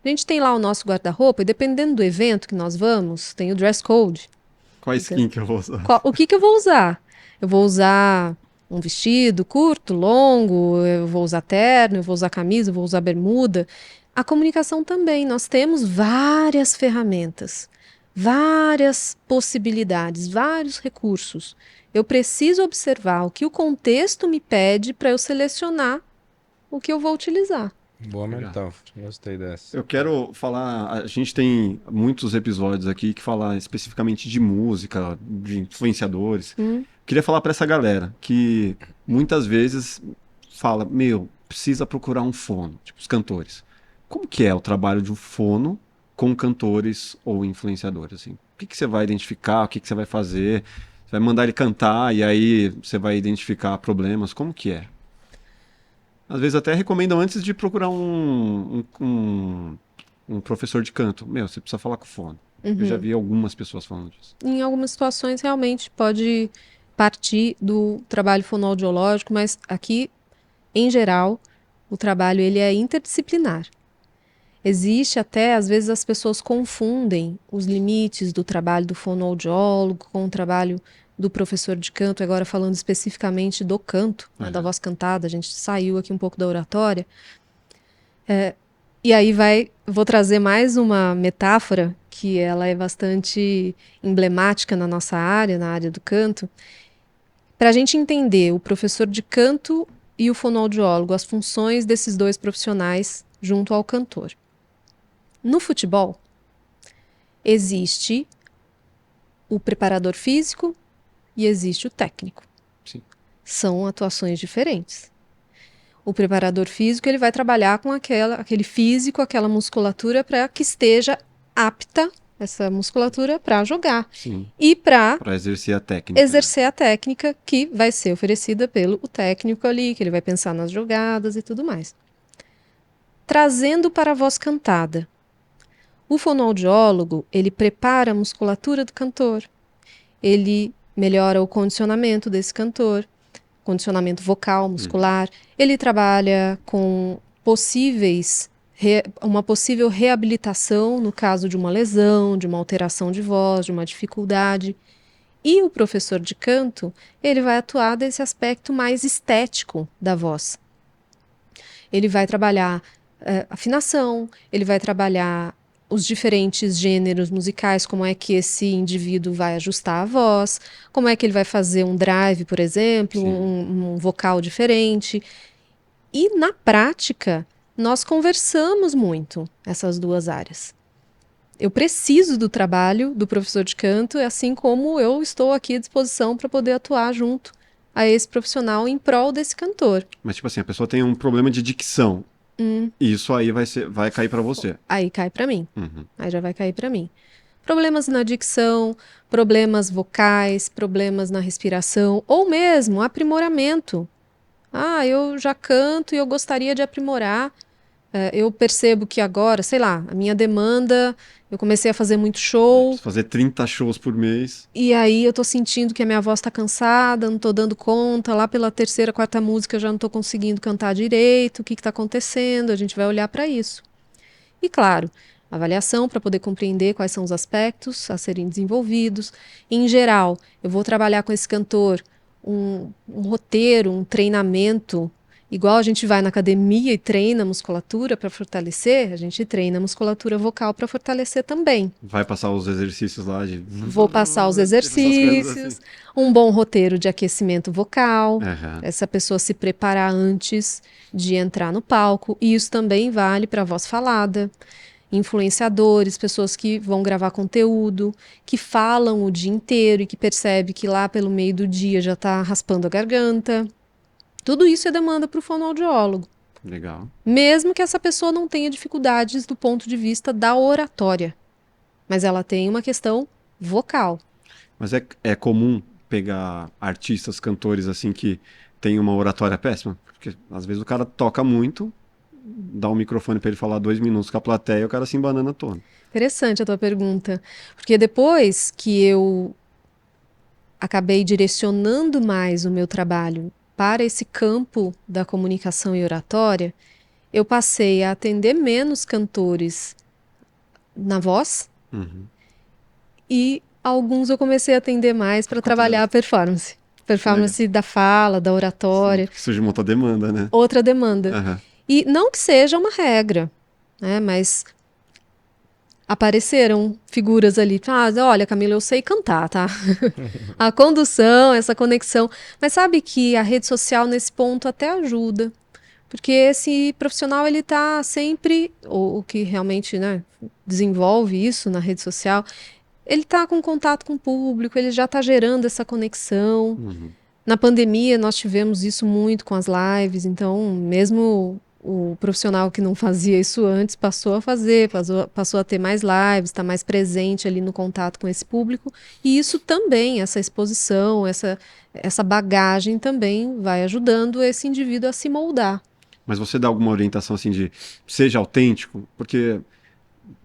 A gente tem lá o nosso guarda-roupa e dependendo do evento que nós vamos, tem o dress code. Qual skin que eu vou usar? O que eu vou usar? Eu vou usar um vestido curto, longo, eu vou usar terno, eu vou usar camisa, eu vou usar bermuda. A comunicação também, nós temos várias ferramentas, várias possibilidades, vários recursos. Eu preciso observar o que o contexto me pede para eu selecionar o que eu vou utilizar. Boa Legal. mental, gostei dessa. Eu quero falar, a gente tem muitos episódios aqui que falam especificamente de música, de influenciadores. Queria falar para essa galera que muitas vezes fala, meu, precisa procurar um fono, tipo os cantores. Como que é o trabalho de um fono com cantores ou influenciadores, assim? O que que você vai identificar, o que que você vai fazer? Você vai mandar ele cantar e aí você vai identificar problemas, como que é? Às vezes até recomendam antes de procurar um professor de canto. Meu, você precisa falar com o fono. Eu já vi algumas pessoas falando disso. Em algumas situações, realmente pode partir do trabalho fonoaudiológico, mas aqui, em geral, o trabalho ele é interdisciplinar. Existe até, às vezes, as pessoas confundem os limites do trabalho do fonoaudiólogo com o trabalho do professor de canto, agora falando especificamente do canto, né, da voz cantada, a gente saiu aqui um pouco da oratória. E aí vou trazer mais uma metáfora, que ela é bastante emblemática na nossa área, na área do canto, para a gente entender o professor de canto e o fonoaudiólogo, as funções desses dois profissionais junto ao cantor. No futebol, existe o preparador físico e existe o técnico. Sim. São atuações diferentes. O preparador físico ele vai trabalhar com aquele físico, aquela musculatura para que esteja apta, essa musculatura, para jogar. Sim. E para Exercer a técnica. exercer a técnica que vai ser oferecida pelo técnico ali, que ele vai pensar nas jogadas e tudo mais. Trazendo para a voz cantada. O fonoaudiólogo, ele prepara a musculatura do cantor, ele melhora o condicionamento desse cantor, condicionamento vocal, muscular, ele trabalha com uma possível reabilitação no caso de uma lesão, de uma alteração de voz, de uma dificuldade. E o professor de canto, ele vai atuar desse aspecto mais estético da voz. Ele vai trabalhar afinação, ele vai trabalhar os diferentes gêneros musicais, como é que esse indivíduo vai ajustar a voz, como é que ele vai fazer um drive, por exemplo, um vocal diferente. E na prática, nós conversamos muito essas duas áreas. Eu preciso do trabalho do professor de canto, assim como eu estou aqui à disposição para poder atuar junto a esse profissional em prol desse cantor. Mas, tipo assim, a pessoa tem um problema de dicção. Isso aí vai cair para você. Aí cai para mim. Aí já vai cair para mim. Problemas na dicção, problemas vocais, problemas na respiração, ou mesmo aprimoramento. Eu já canto e eu gostaria de aprimorar. Eu percebo que agora, sei lá, a minha demanda, eu comecei a fazer muito show. Fazer 30 shows por mês. E aí eu tô sentindo que a minha voz tá cansada, não tô dando conta, lá pela terceira, quarta música eu já não tô conseguindo cantar direito, o que que tá acontecendo? A gente vai olhar para isso. E claro, avaliação para poder compreender quais são os aspectos a serem desenvolvidos. Em geral, eu vou trabalhar com esse cantor um roteiro, um treinamento. Igual a gente vai na academia e treina a musculatura para fortalecer, a gente treina a musculatura vocal para fortalecer também. Vai passar os exercícios lá de... Vou passar os exercícios, assim. um bom roteiro de aquecimento vocal, Aham. essa pessoa se preparar antes de entrar no palco. E isso também vale para a voz falada. Influenciadores, pessoas que vão gravar conteúdo, que falam o dia inteiro e que percebe que lá pelo meio do dia já está raspando a garganta. Tudo isso é demanda para o fonoaudiólogo. Legal. Mesmo que essa pessoa não tenha dificuldades do ponto de vista da oratória. Mas ela tem uma questão vocal. Mas é comum pegar artistas, cantores assim que tem uma oratória péssima? Porque às vezes o cara toca muito, dá um microfone para ele falar 2 minutos com a plateia e o cara se embanana todo. Interessante a tua pergunta. Porque depois que eu acabei direcionando mais o meu trabalho para esse campo da comunicação e oratória, eu passei a atender menos cantores na voz e alguns eu comecei a atender mais para trabalhar a performance. Performance da fala, da oratória. Sim, surge uma outra demanda, né? Outra demanda. Aham. E não que seja uma regra. né? Mas apareceram figuras ali. Ah, olha, Camila, eu sei cantar, tá? A condução, essa conexão. Mas sabe que a rede social nesse ponto até ajuda. Porque esse profissional, ele tá sempre, ou o que realmente, né, desenvolve isso na rede social, ele tá com contato com o público, ele já tá gerando essa conexão. Uhum. Na pandemia, nós tivemos isso muito com as lives, então, mesmo o profissional que não fazia isso antes passou a fazer, passou a ter mais lives, está mais presente ali no contato com esse público, e isso também, essa exposição, essa bagagem também vai ajudando esse indivíduo a se moldar. Mas você dá alguma orientação assim de seja autêntico? Porque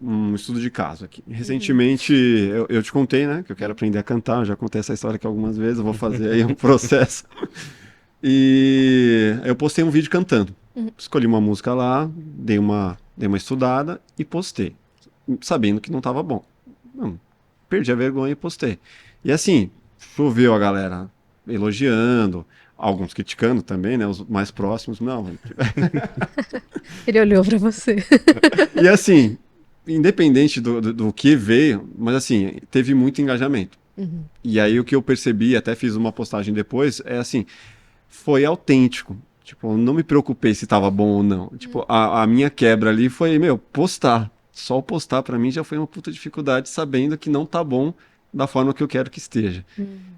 um estudo de caso aqui. Recentemente, eu te contei, né, que eu quero aprender a cantar, eu já contei essa história aqui algumas vezes, eu vou fazer aí um processo. E eu postei um vídeo cantando. Escolhi uma música lá, dei uma estudada e postei, sabendo que não estava bom. Não, perdi a vergonha e postei. E assim, choveu a galera elogiando, alguns criticando também, né, os mais próximos, não. Ele olhou para você. E assim, independente do que veio, mas assim, teve muito engajamento. E aí o que eu percebi, até fiz uma postagem depois, é assim, foi autêntico. Tipo, eu não me preocupei se tava bom ou não. Tipo, a minha quebra ali foi, meu, postar. Só o postar pra mim já foi uma puta dificuldade, sabendo que não tá bom da forma que eu quero que esteja.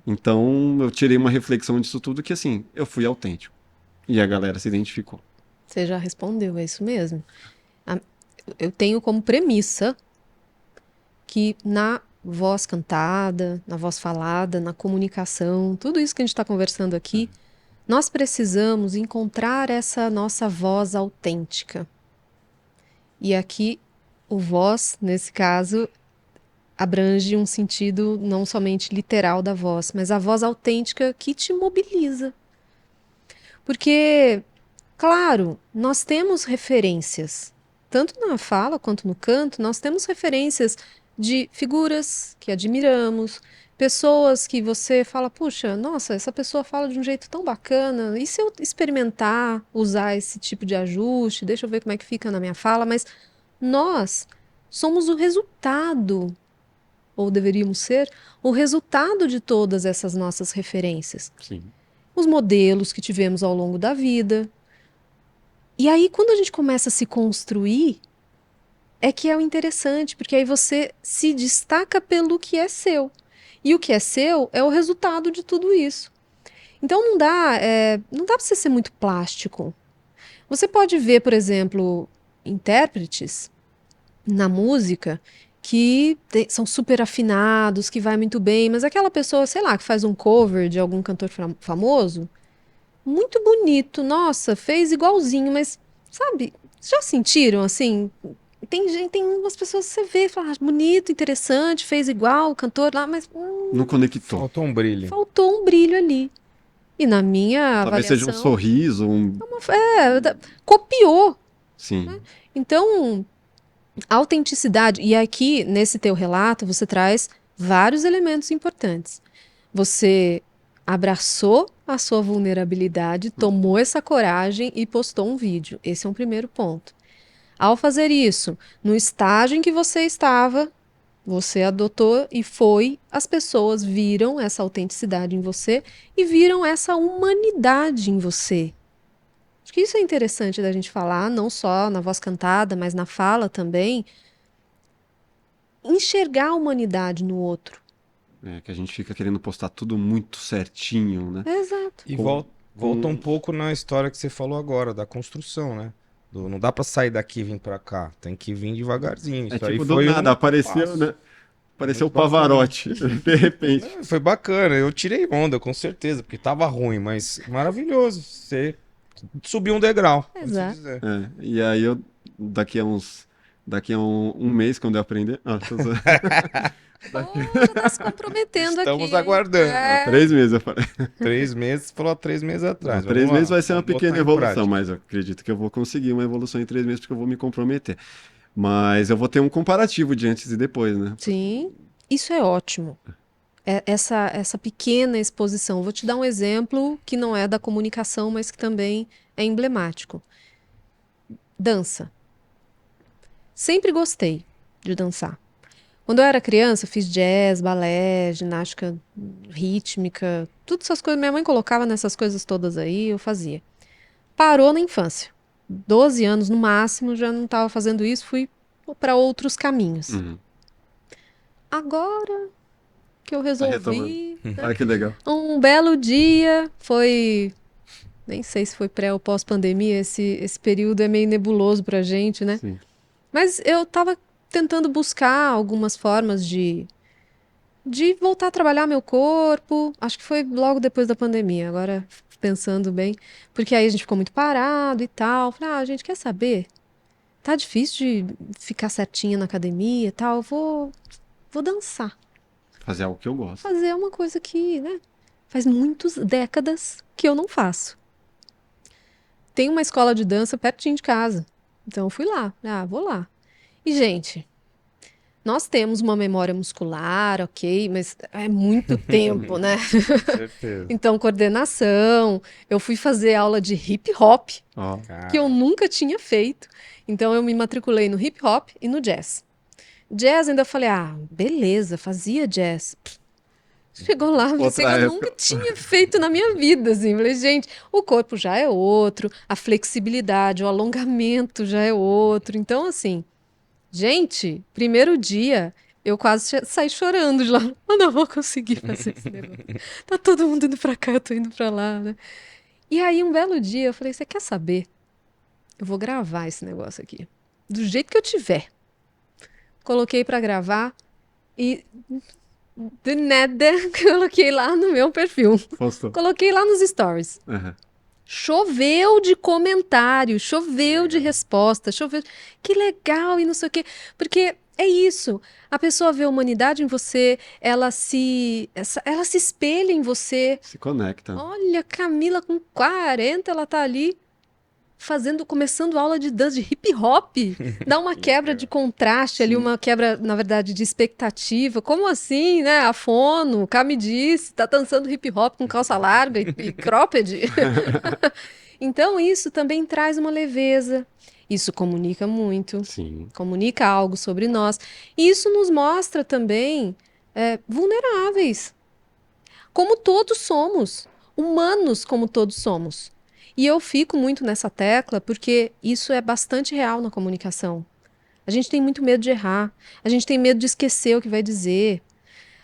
Então, eu tirei uma reflexão disso tudo que, assim, eu fui autêntico. E a galera se identificou. Você já respondeu, é isso mesmo. A- Eu tenho como premissa que na voz cantada, na voz falada, na comunicação, tudo isso que a gente está conversando aqui, nós precisamos encontrar essa nossa voz autêntica. E aqui, o voz, nesse caso, abrange um sentido não somente literal da voz, mas a voz autêntica que te mobiliza. Porque, claro, nós temos referências, tanto na fala quanto no canto, nós temos referências de figuras que admiramos, pessoas que você fala, puxa, nossa, essa pessoa fala de um jeito tão bacana, e se eu experimentar usar esse tipo de ajuste, deixa eu ver como é que fica na minha fala, mas nós somos o resultado, ou deveríamos ser, o resultado de todas essas nossas referências. Sim. Os modelos que tivemos ao longo da vida. E aí, quando a gente começa a se construir, é que é o interessante, porque aí você se destaca pelo que é seu. E o que é seu é o resultado de tudo isso. Então não dá para você ser muito plástico. Você pode ver, por exemplo, intérpretes na música que são super afinados, que vai muito bem, mas aquela pessoa, sei lá, que faz um cover de algum cantor famoso, muito bonito, nossa, fez igualzinho, mas sabe, já sentiram assim? Tem gente, tem umas pessoas que você vê e fala, ah, bonito, interessante, fez igual o cantor lá, mas Não conectou. Faltou um brilho. faltou um brilho ali. E na minha Talvez seja um avaliação, sorriso, copiou. Sim. Então, a autenticidade, e aqui nesse teu relato você traz vários elementos importantes. Você abraçou a sua vulnerabilidade, tomou essa coragem e postou um vídeo. Esse é um primeiro ponto. Ao fazer isso, no estágio em que você estava, você adotou e foi, as pessoas viram essa autenticidade em você e viram essa humanidade em você. Acho que isso é interessante da gente falar, não só na voz cantada, mas na fala também. Enxergar a humanidade no outro. É, que a gente fica querendo postar tudo muito certinho, né? Exato. E Com- volta um com- pouco na história que você falou agora, da construção, né? Não dá pra sair daqui e vir pra cá. Tem que vir devagarzinho. É Isso aí tipo, do foi nada, um apareceu, passo. né? Apareceu o Muito bacana. Pavarotti, de repente. Foi bacana, eu tirei onda, com certeza, porque tava ruim, mas maravilhoso. Você subiu um degrau, vamos Exato. dizer. É, e aí eu, daqui a um mês, quando eu aprender... Ah, Oh, já tá se comprometendo Estamos aqui. aguardando. É. 3 meses eu falei. 3 meses, você falou há 3 meses atrás. Três Vamos lá, meses vai ser uma vamos botar pequena em evolução, prática. mas eu acredito que eu vou conseguir uma evolução em 3 meses, porque eu vou me comprometer. Mas eu vou ter um comparativo de antes e depois, né? Sim, isso é ótimo. Essa pequena exposição. Vou te dar um exemplo que não é da comunicação, mas que também é emblemático. Dança. Sempre gostei de dançar. Quando eu era criança, eu fiz jazz, balé, ginástica rítmica, todas essas coisas. Minha mãe colocava nessas coisas todas aí, eu fazia. Parou na infância. 12 anos no máximo, já não estava fazendo isso, fui para outros caminhos. Uhum. Agora que eu Tá retomando. resolvi, Olha que legal. um belo dia, foi, nem sei se foi pré ou pós-pandemia, esse período é meio nebuloso pra gente, né? Sim. Mas eu estava tentando buscar algumas formas de voltar a trabalhar meu corpo. Acho que foi logo depois da pandemia, agora pensando bem. Porque aí a gente ficou muito parado e tal. Falei, gente, quer saber? Tá difícil de ficar certinha na academia e tal. Vou dançar. Fazer algo que eu gosto. Fazer uma coisa que, né? Faz muitas décadas que eu não faço. Tem uma escola de dança pertinho de casa. Então eu fui lá. Vou lá. E, gente, nós temos uma memória muscular, ok, mas é muito tempo, né? Certeza. Então, coordenação. Eu fui fazer aula de hip hop, Ó, que eu nunca tinha feito. Então, eu me matriculei no hip hop e no jazz. Jazz, ainda falei, beleza, fazia jazz. Chegou lá, Outra assim, eu época. nunca tinha feito na minha vida, assim. Falei, gente, o corpo já é outro, a flexibilidade, o alongamento já é outro. Então, assim, gente, primeiro dia, eu quase saí chorando de lá. Eu não vou conseguir fazer esse negócio. Tá todo mundo indo pra cá, eu tô indo pra lá, né? E aí, um belo dia, eu falei, você quer saber? Eu vou gravar esse negócio aqui. Do jeito que eu tiver. Coloquei pra gravar e do nada, coloquei lá no meu perfil. postou. Coloquei lá nos stories. Uhum. Choveu de comentário, choveu de resposta, choveu. Que legal e não sei o quê. Porque é isso. A pessoa vê a humanidade em você, ela se espelha em você. Se conecta. Olha, Camila com 40, ela tá ali começando aula de dança de hip hop. Dá uma quebra de contraste ali, Sim. uma quebra, na verdade, de expectativa. Como assim, né? A fono, cá me disse, tá dançando hip hop com calça larga e cropped. Então, isso também traz uma leveza. Isso comunica muito, Sim. comunica algo sobre nós. E isso nos mostra também vulneráveis, como todos somos, humanos como todos somos. E eu fico muito nessa tecla porque isso é bastante real na comunicação. A gente tem muito medo de errar, a gente tem medo de esquecer o que vai dizer,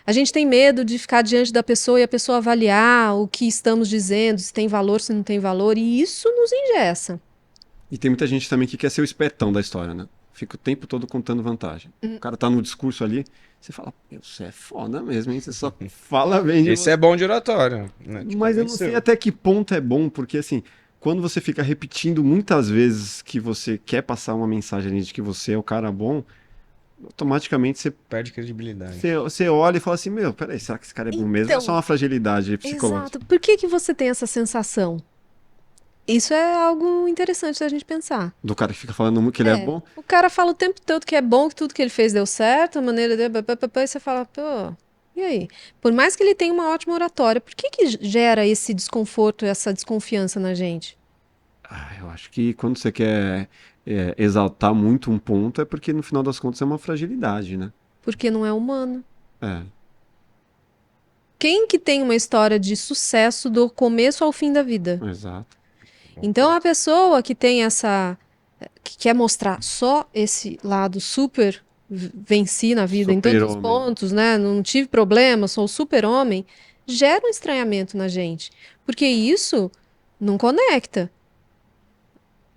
a gente tem medo de ficar diante da pessoa e a pessoa avaliar o que estamos dizendo, se tem valor, se não tem valor, e isso nos engessa. E tem muita gente também que quer ser o espertão da história, né? Fica o tempo todo contando vantagem. O cara tá no discurso ali, você fala, você é foda mesmo, hein? Você só fala bem de Esse você. é bom de oratória. Né? Te Mas eu não sei convenceu. até que ponto é bom, porque assim, quando você fica repetindo muitas vezes que você quer passar uma mensagem ali de que você é o cara bom, automaticamente Perde credibilidade. você olha e fala assim, meu, peraí, será que esse cara é bom mesmo? É só Então, uma fragilidade psicológica. exato. Por que você tem essa sensação? Isso é algo interessante da gente pensar. Do cara que fica falando que ele é bom. O cara fala o tempo todo que é bom, que tudo que ele fez deu certo, a maneira dele, e você fala, pô, e aí? Por mais que ele tenha uma ótima oratória, por que gera esse desconforto, essa desconfiança na gente? Eu acho que quando você quer exaltar muito um ponto, é porque no final das contas é uma fragilidade, né? Porque não é humano. É, Quem que tem uma história de sucesso do começo ao fim da vida? exato. Então a pessoa que tem que quer mostrar só esse lado super venci na vida em todos os Super-homem. pontos, né? Não tive problema, sou o super-homem, gera um estranhamento na gente, porque isso não conecta.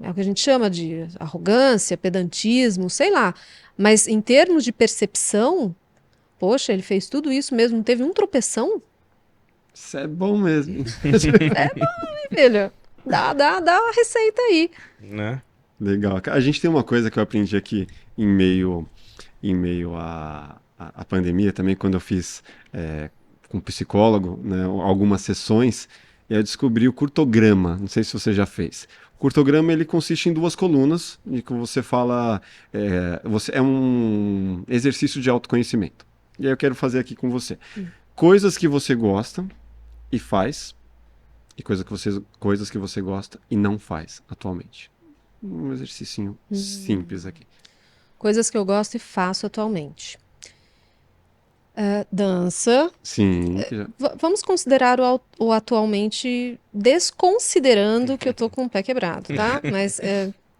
É o que a gente chama de arrogância, pedantismo, sei lá. Mas em termos de percepção, poxa, ele fez tudo isso mesmo, não teve um tropeção? Isso é bom mesmo. Filho, dá a receita aí. Né? Legal. A gente tem uma coisa que eu aprendi aqui em meio à pandemia também, quando eu fiz com um psicólogo, né, algumas sessões, e eu descobri o curtograma. Não sei se você já fez. O curtograma ele consiste em 2 colunas, em que você fala, é um exercício de autoconhecimento. E aí eu quero fazer aqui com você. Coisas que você gosta e faz, e coisas que você gosta e não faz atualmente. Um exercício simples aqui. Coisas que eu gosto e faço atualmente. Dança. Sim. Vamos considerar o atualmente, desconsiderando que eu tô com o pé quebrado, tá? Mas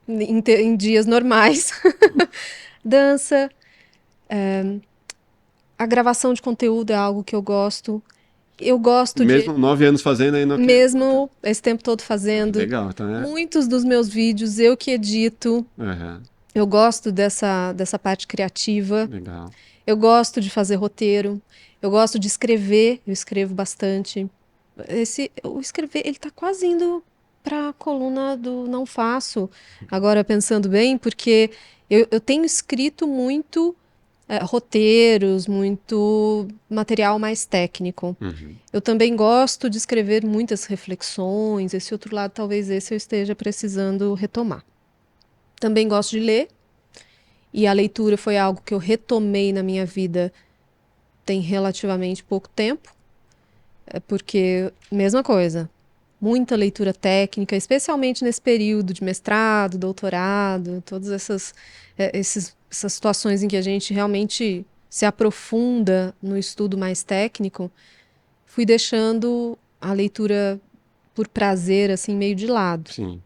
em dias normais. Dança. A gravação de conteúdo é algo que eu gosto. Eu gosto de, Mesmo 9 anos fazendo aí não quer. mesmo esse tempo todo fazendo. Legal, tá, né? Muitos dos meus vídeos eu que edito. Aham, Eu gosto dessa parte criativa. legal. Eu gosto de fazer roteiro. Eu gosto de escrever. Eu escrevo bastante. O escrever, ele tá quase indo para a coluna do Não Faço. Agora pensando bem, porque eu tenho escrito muito roteiros, muito material mais técnico. Uhum. Eu também gosto de escrever muitas reflexões. Esse outro lado, talvez esse eu esteja precisando retomar. Também gosto de ler. E a leitura foi algo que eu retomei na minha vida tem relativamente pouco tempo. Porque, mesma coisa, muita leitura técnica, especialmente nesse período de mestrado, doutorado, todas essas situações em que a gente realmente se aprofunda no estudo mais técnico, fui deixando a leitura por prazer, assim, meio de lado. Sim.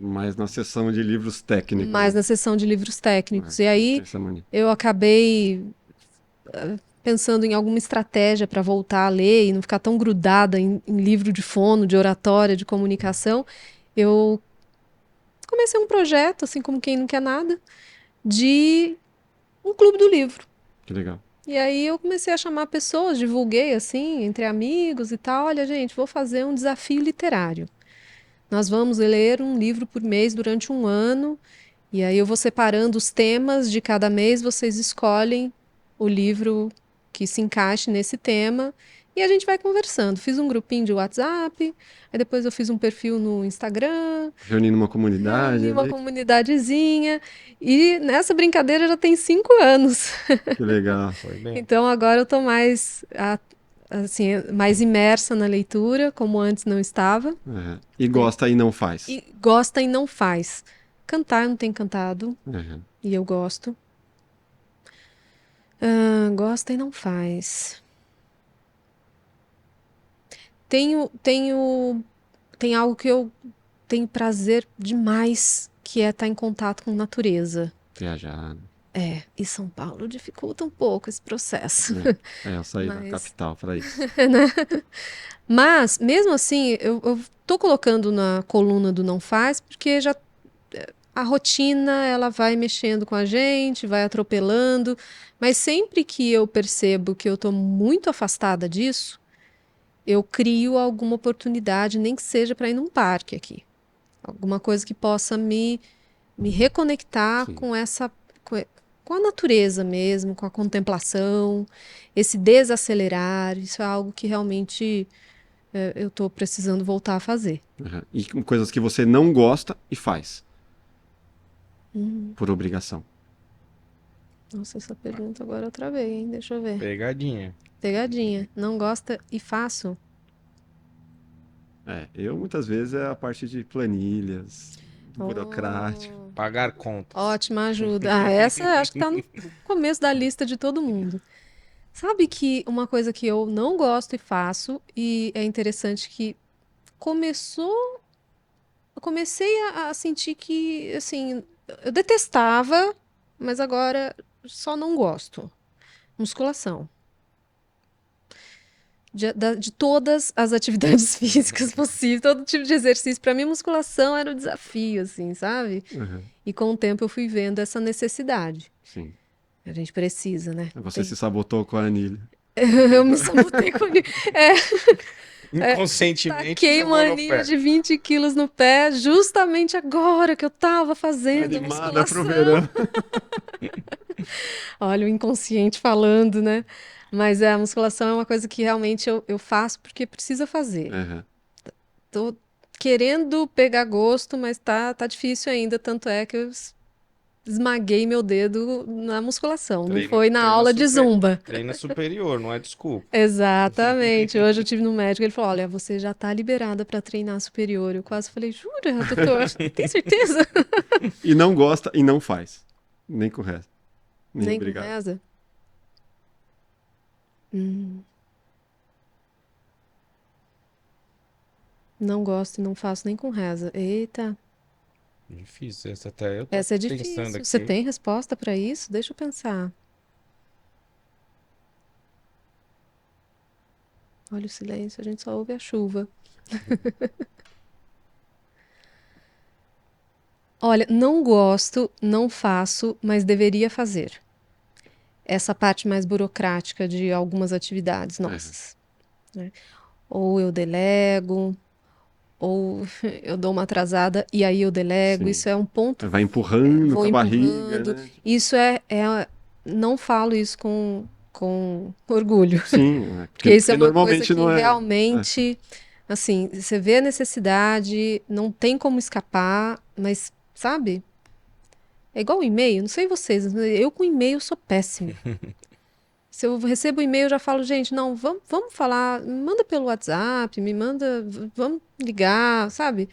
Mais na seção de livros técnicos. Mais na seção de livros técnicos. E Tem aí essa mania. eu acabei pensando em alguma estratégia para voltar a ler e não ficar tão grudada em livro de fono, de oratória, de comunicação. Eu comecei um projeto, assim como quem não quer nada, de um clube do livro. Que legal. E aí eu comecei a chamar pessoas, divulguei assim, entre amigos e tal. Olha, gente, vou fazer um desafio literário. Nós vamos ler um livro por mês durante um ano. E aí eu vou separando os temas de cada mês, vocês escolhem o livro que se encaixe nesse tema e a gente vai conversando. Fiz um grupinho de WhatsApp, aí depois eu fiz um perfil no Instagram, Reunindo uma comunidade. reuni uma ali. comunidadezinha e nessa brincadeira já tem 5 anos. Que legal. Foi bem. Então agora eu tô assim, mais imersa na leitura, como antes não estava. Aham. E gosta e não faz. E gosta e não faz. Cantar eu não tenho cantado Aham. e eu gosto. Gosta e não faz. Tem algo que eu tenho prazer demais, que é estar em contato com natureza. Viajar. E São Paulo dificulta um pouco esse processo. Eu saí da Mas- capital para isso. Mas, mesmo assim, eu tô colocando na coluna do Não Faz, porque já a rotina, ela vai mexendo com a gente, vai atropelando, mas sempre que eu percebo que eu tô muito afastada disso, eu crio alguma oportunidade, nem que seja para ir num parque aqui. Alguma coisa que possa me reconectar Sim. com a natureza mesmo, com a contemplação, esse desacelerar. Isso é algo que realmente eu estou precisando voltar a fazer. Aham. E com coisas que você não gosta e faz. Por obrigação. Nossa, essa pergunta agora eu travei, hein? Deixa eu ver. Pegadinha. Pegadinha. Não gosta e faço? Eu muitas vezes é a parte de planilhas, burocrático. Pagar conta. Ótima ajuda. Essa acho que tá no começo da lista de todo mundo. Sabe que uma coisa que eu não gosto e faço, e é interessante que eu comecei a sentir que, assim, eu detestava, mas agora só não gosto. Musculação. De todas as atividades físicas possíveis, todo tipo de exercício, para mim, musculação era o desafio, assim, sabe? Aham. E com o tempo eu fui vendo essa necessidade. Sim. A gente precisa, né? Você se sabotou com a anilha. Eu me sabotei com Inconscientemente taquei jogou uma no anilha pé. de 20 quilos no pé, justamente agora que eu tava fazendo Animada pro musculação. verão. Olha o inconsciente falando, né? Mas a musculação é uma coisa que realmente eu faço porque precisa fazer. Aham. Tô querendo pegar gosto, mas tá difícil ainda. Tanto é que eu esmaguei meu dedo na musculação. Não foi na aula de zumba. Treina superior, não é desculpa. Exatamente. Hoje eu tive no médico, ele falou: olha, você já tá liberada para treinar superior. Eu quase falei: jura, doutor? Tem certeza? E não gosta e não faz. Nem com o resto. Nem com obrigado. reza? Hum, não gosto e não faço nem com reza. Eita, Difícil, essa até eu tô essa é pensando difícil. Você aqui. tem resposta para isso? Deixa eu pensar. Olha o silêncio, a gente só ouve a chuva. Olha, não gosto, não faço, mas deveria fazer. Essa parte mais burocrática de algumas atividades nossas, né? Ou eu delego, ou eu dou uma atrasada e aí eu delego. Sim. Isso é um ponto. Vai empurrando Vou com a barriga, empurrando. né? Isso não falo isso com orgulho, Sim, porque isso é porque uma coisa normalmente que não é. realmente, assim, você vê a necessidade, não tem como escapar, mas, sabe? É igual o e-mail, não sei vocês, mas eu com e-mail sou péssima. Se eu recebo e-mail, eu já falo, gente, não, vamos falar, me manda pelo WhatsApp, me manda, vamos ligar, sabe?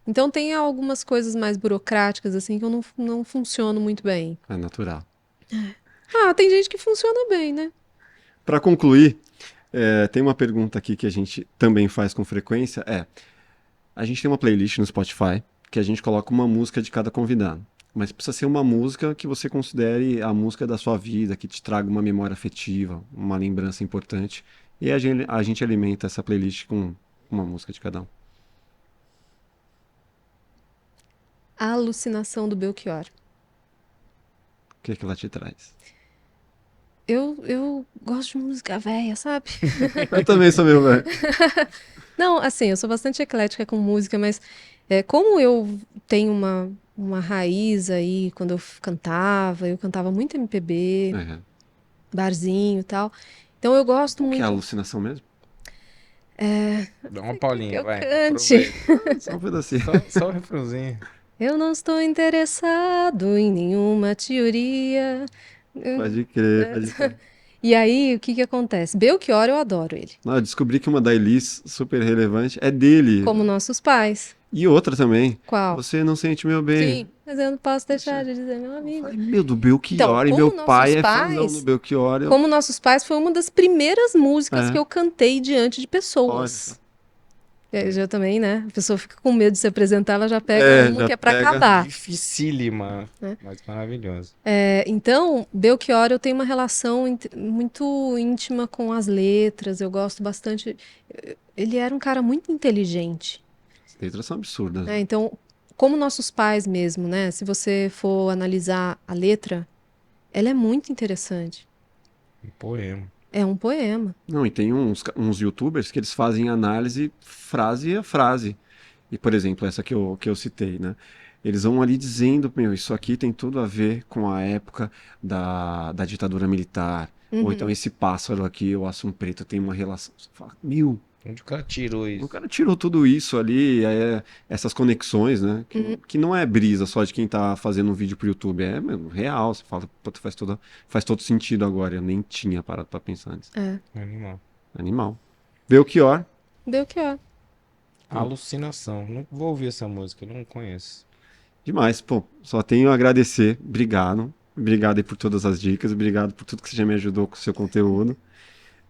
Então tem algumas coisas mais burocráticas, assim, que eu não funciono muito bem. É natural. Ah, tem gente que funciona bem, né? Para concluir, tem uma pergunta aqui que a gente também faz com frequência, a gente tem uma playlist no Spotify que a gente coloca uma música de cada convidado. Mas precisa ser uma música que você considere a música da sua vida, que te traga uma memória afetiva, uma lembrança importante. E a gente alimenta essa playlist com uma música de cada um. O A alucinação do Belchior. que ela te traz? Eu gosto de música velha, sabe? Eu também sou meu velho. Não, assim, eu sou bastante eclética com música, mas como eu tenho uma raiz aí, quando eu cantava muito MPB, É. barzinho e tal. Então eu gosto O que é a muito. alucinação mesmo? Dá uma Você quer que palhinha, eu vai. cante? Aproveita. Só um pedacinho. Só o refrãozinho. Eu não estou interessado em nenhuma teoria. Pode crer, pode crer. E aí, o que que acontece? Belchior, eu adoro ele. Não, eu descobri que uma da Elis super relevante é dele. Como nossos pais. E outra também. Qual? Você não sente meu bem. Sim, mas eu não posso deixar Você... de dizer, meu Eu amigo. falei, meu, do Então, Belchior. E meu pai é fãzão do Belchior. como nossos pais foi uma das primeiras músicas que É, eu cantei diante de olha só. pessoas. Eu já também, né? A pessoa fica com medo de se apresentar, ela já pega uma Já que é pra pega. acabar, Dificílima, né? mas maravilhosa. Então, Belchior, eu tenho uma relação muito íntima com as letras. Eu gosto bastante. Ele era um cara muito inteligente, As letras são absurdas, né? né? Então, como nossos pais mesmo, né? Se você for analisar a letra, ela é muito interessante. Um poema. É um poema. Não, e tem uns YouTubers que eles fazem análise frase a frase. E, por exemplo, essa que eu citei, né? Eles vão ali dizendo, meu, isso aqui tem tudo a ver com a época da ditadura militar. Ou então Uhum. esse pássaro aqui, o assum preto, tem uma relação. Você fala, meu, Onde o cara tirou o isso? cara tirou tudo isso ali, essas conexões, né? Que não é brisa só de quem tá fazendo um vídeo pro YouTube, é mesmo, real. Você fala, "Puta, faz todo sentido agora. Eu nem tinha parado pra pensar nisso. É. Animal. Animal. Belchior. Belchior. Alucinação. Não vou ouvir essa música, eu não conheço. Demais, pô. Só tenho a agradecer. Obrigado. Obrigado aí por todas as dicas. Obrigado por tudo que você já me ajudou com o seu conteúdo.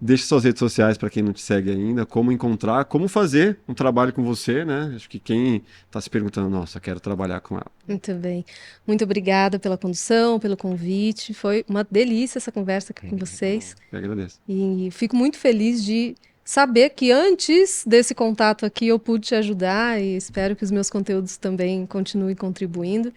Deixe suas redes sociais para quem não te segue ainda, como encontrar, como fazer um trabalho com você, né? Acho que quem está se perguntando, nossa, quero trabalhar com ela. Muito bem. Muito obrigada pela condução, pelo convite. Foi uma delícia essa conversa aqui com vocês. Eu agradeço. E fico muito feliz de saber que antes desse contato aqui eu pude te ajudar e espero que os meus conteúdos também continuem contribuindo.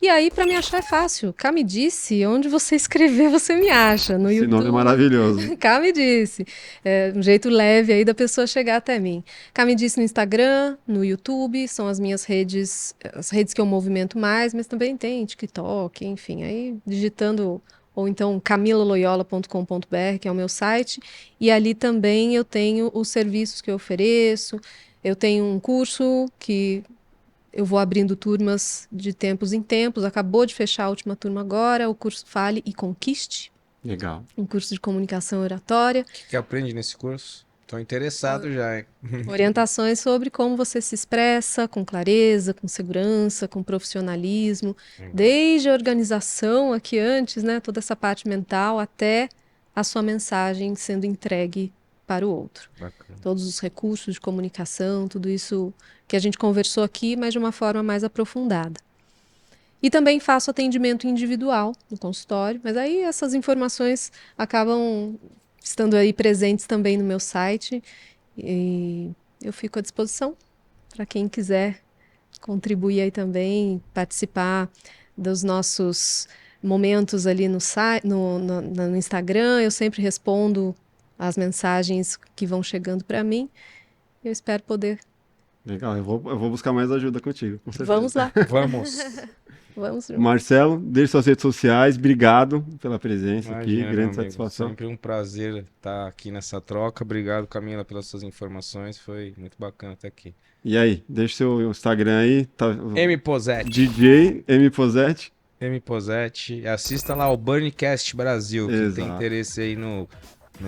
E aí, para me achar é fácil. Cá me disse, onde você escrever, você me acha. No Esse nome é YouTube. maravilhoso. Cá me disse. É um jeito leve aí da pessoa chegar até mim. Cá me disse no Instagram, no YouTube, são as minhas redes, as redes que eu movimento mais, mas também tem TikTok, enfim. Aí digitando, ou então camilaloyola.com.br, que é o meu site, e ali também eu tenho os serviços que eu ofereço. Eu tenho um curso que eu vou abrindo turmas de tempos em tempos. Acabou de fechar a última turma agora, o curso Fale e Conquiste, Legal. um curso de comunicação e oratória. O que aprende nesse curso? Tô interessado já, hein? Orientações sobre como você se expressa com clareza, com segurança, com profissionalismo, desde a organização aqui antes, né, toda essa parte mental, até a sua mensagem sendo entregue para o outro. Bacana. Todos os recursos de comunicação, tudo isso que a gente conversou aqui, mas de uma forma mais aprofundada. E também faço atendimento individual no consultório, mas aí essas informações acabam estando aí presentes também no meu site. E eu fico à disposição para quem quiser contribuir aí também, participar dos nossos momentos ali no Instagram. Eu sempre respondo as mensagens que vão chegando para mim. Eu espero poder. Legal, eu vou buscar mais ajuda contigo, com certeza. Vamos lá, Vamos. vamos juntos. Marcelo, deixe suas redes sociais, obrigado pela presença aqui, Imagina, meu grande amigo, satisfação. sempre um prazer estar aqui nessa troca. Obrigado, Camila, pelas suas informações. Foi muito bacana estar aqui. E aí, deixa seu Instagram aí, tá, M Posetti. DJ M Posetti. M Posetti. Assista lá o Burncast Brasil. Quem tem Exato. interesse aí no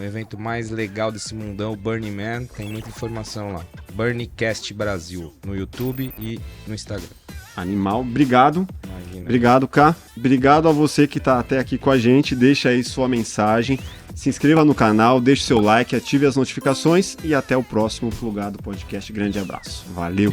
evento mais legal desse mundão, o Burning Man, tem muita informação lá. Burncast Brasil, no YouTube e no Instagram. Animal, obrigado. Imagina. Obrigado, Ká. Obrigado a você que está até aqui com a gente. Deixa aí sua mensagem. Se inscreva no canal, deixe seu like, ative as notificações e até o próximo Plugado Podcast. Grande abraço. Valeu!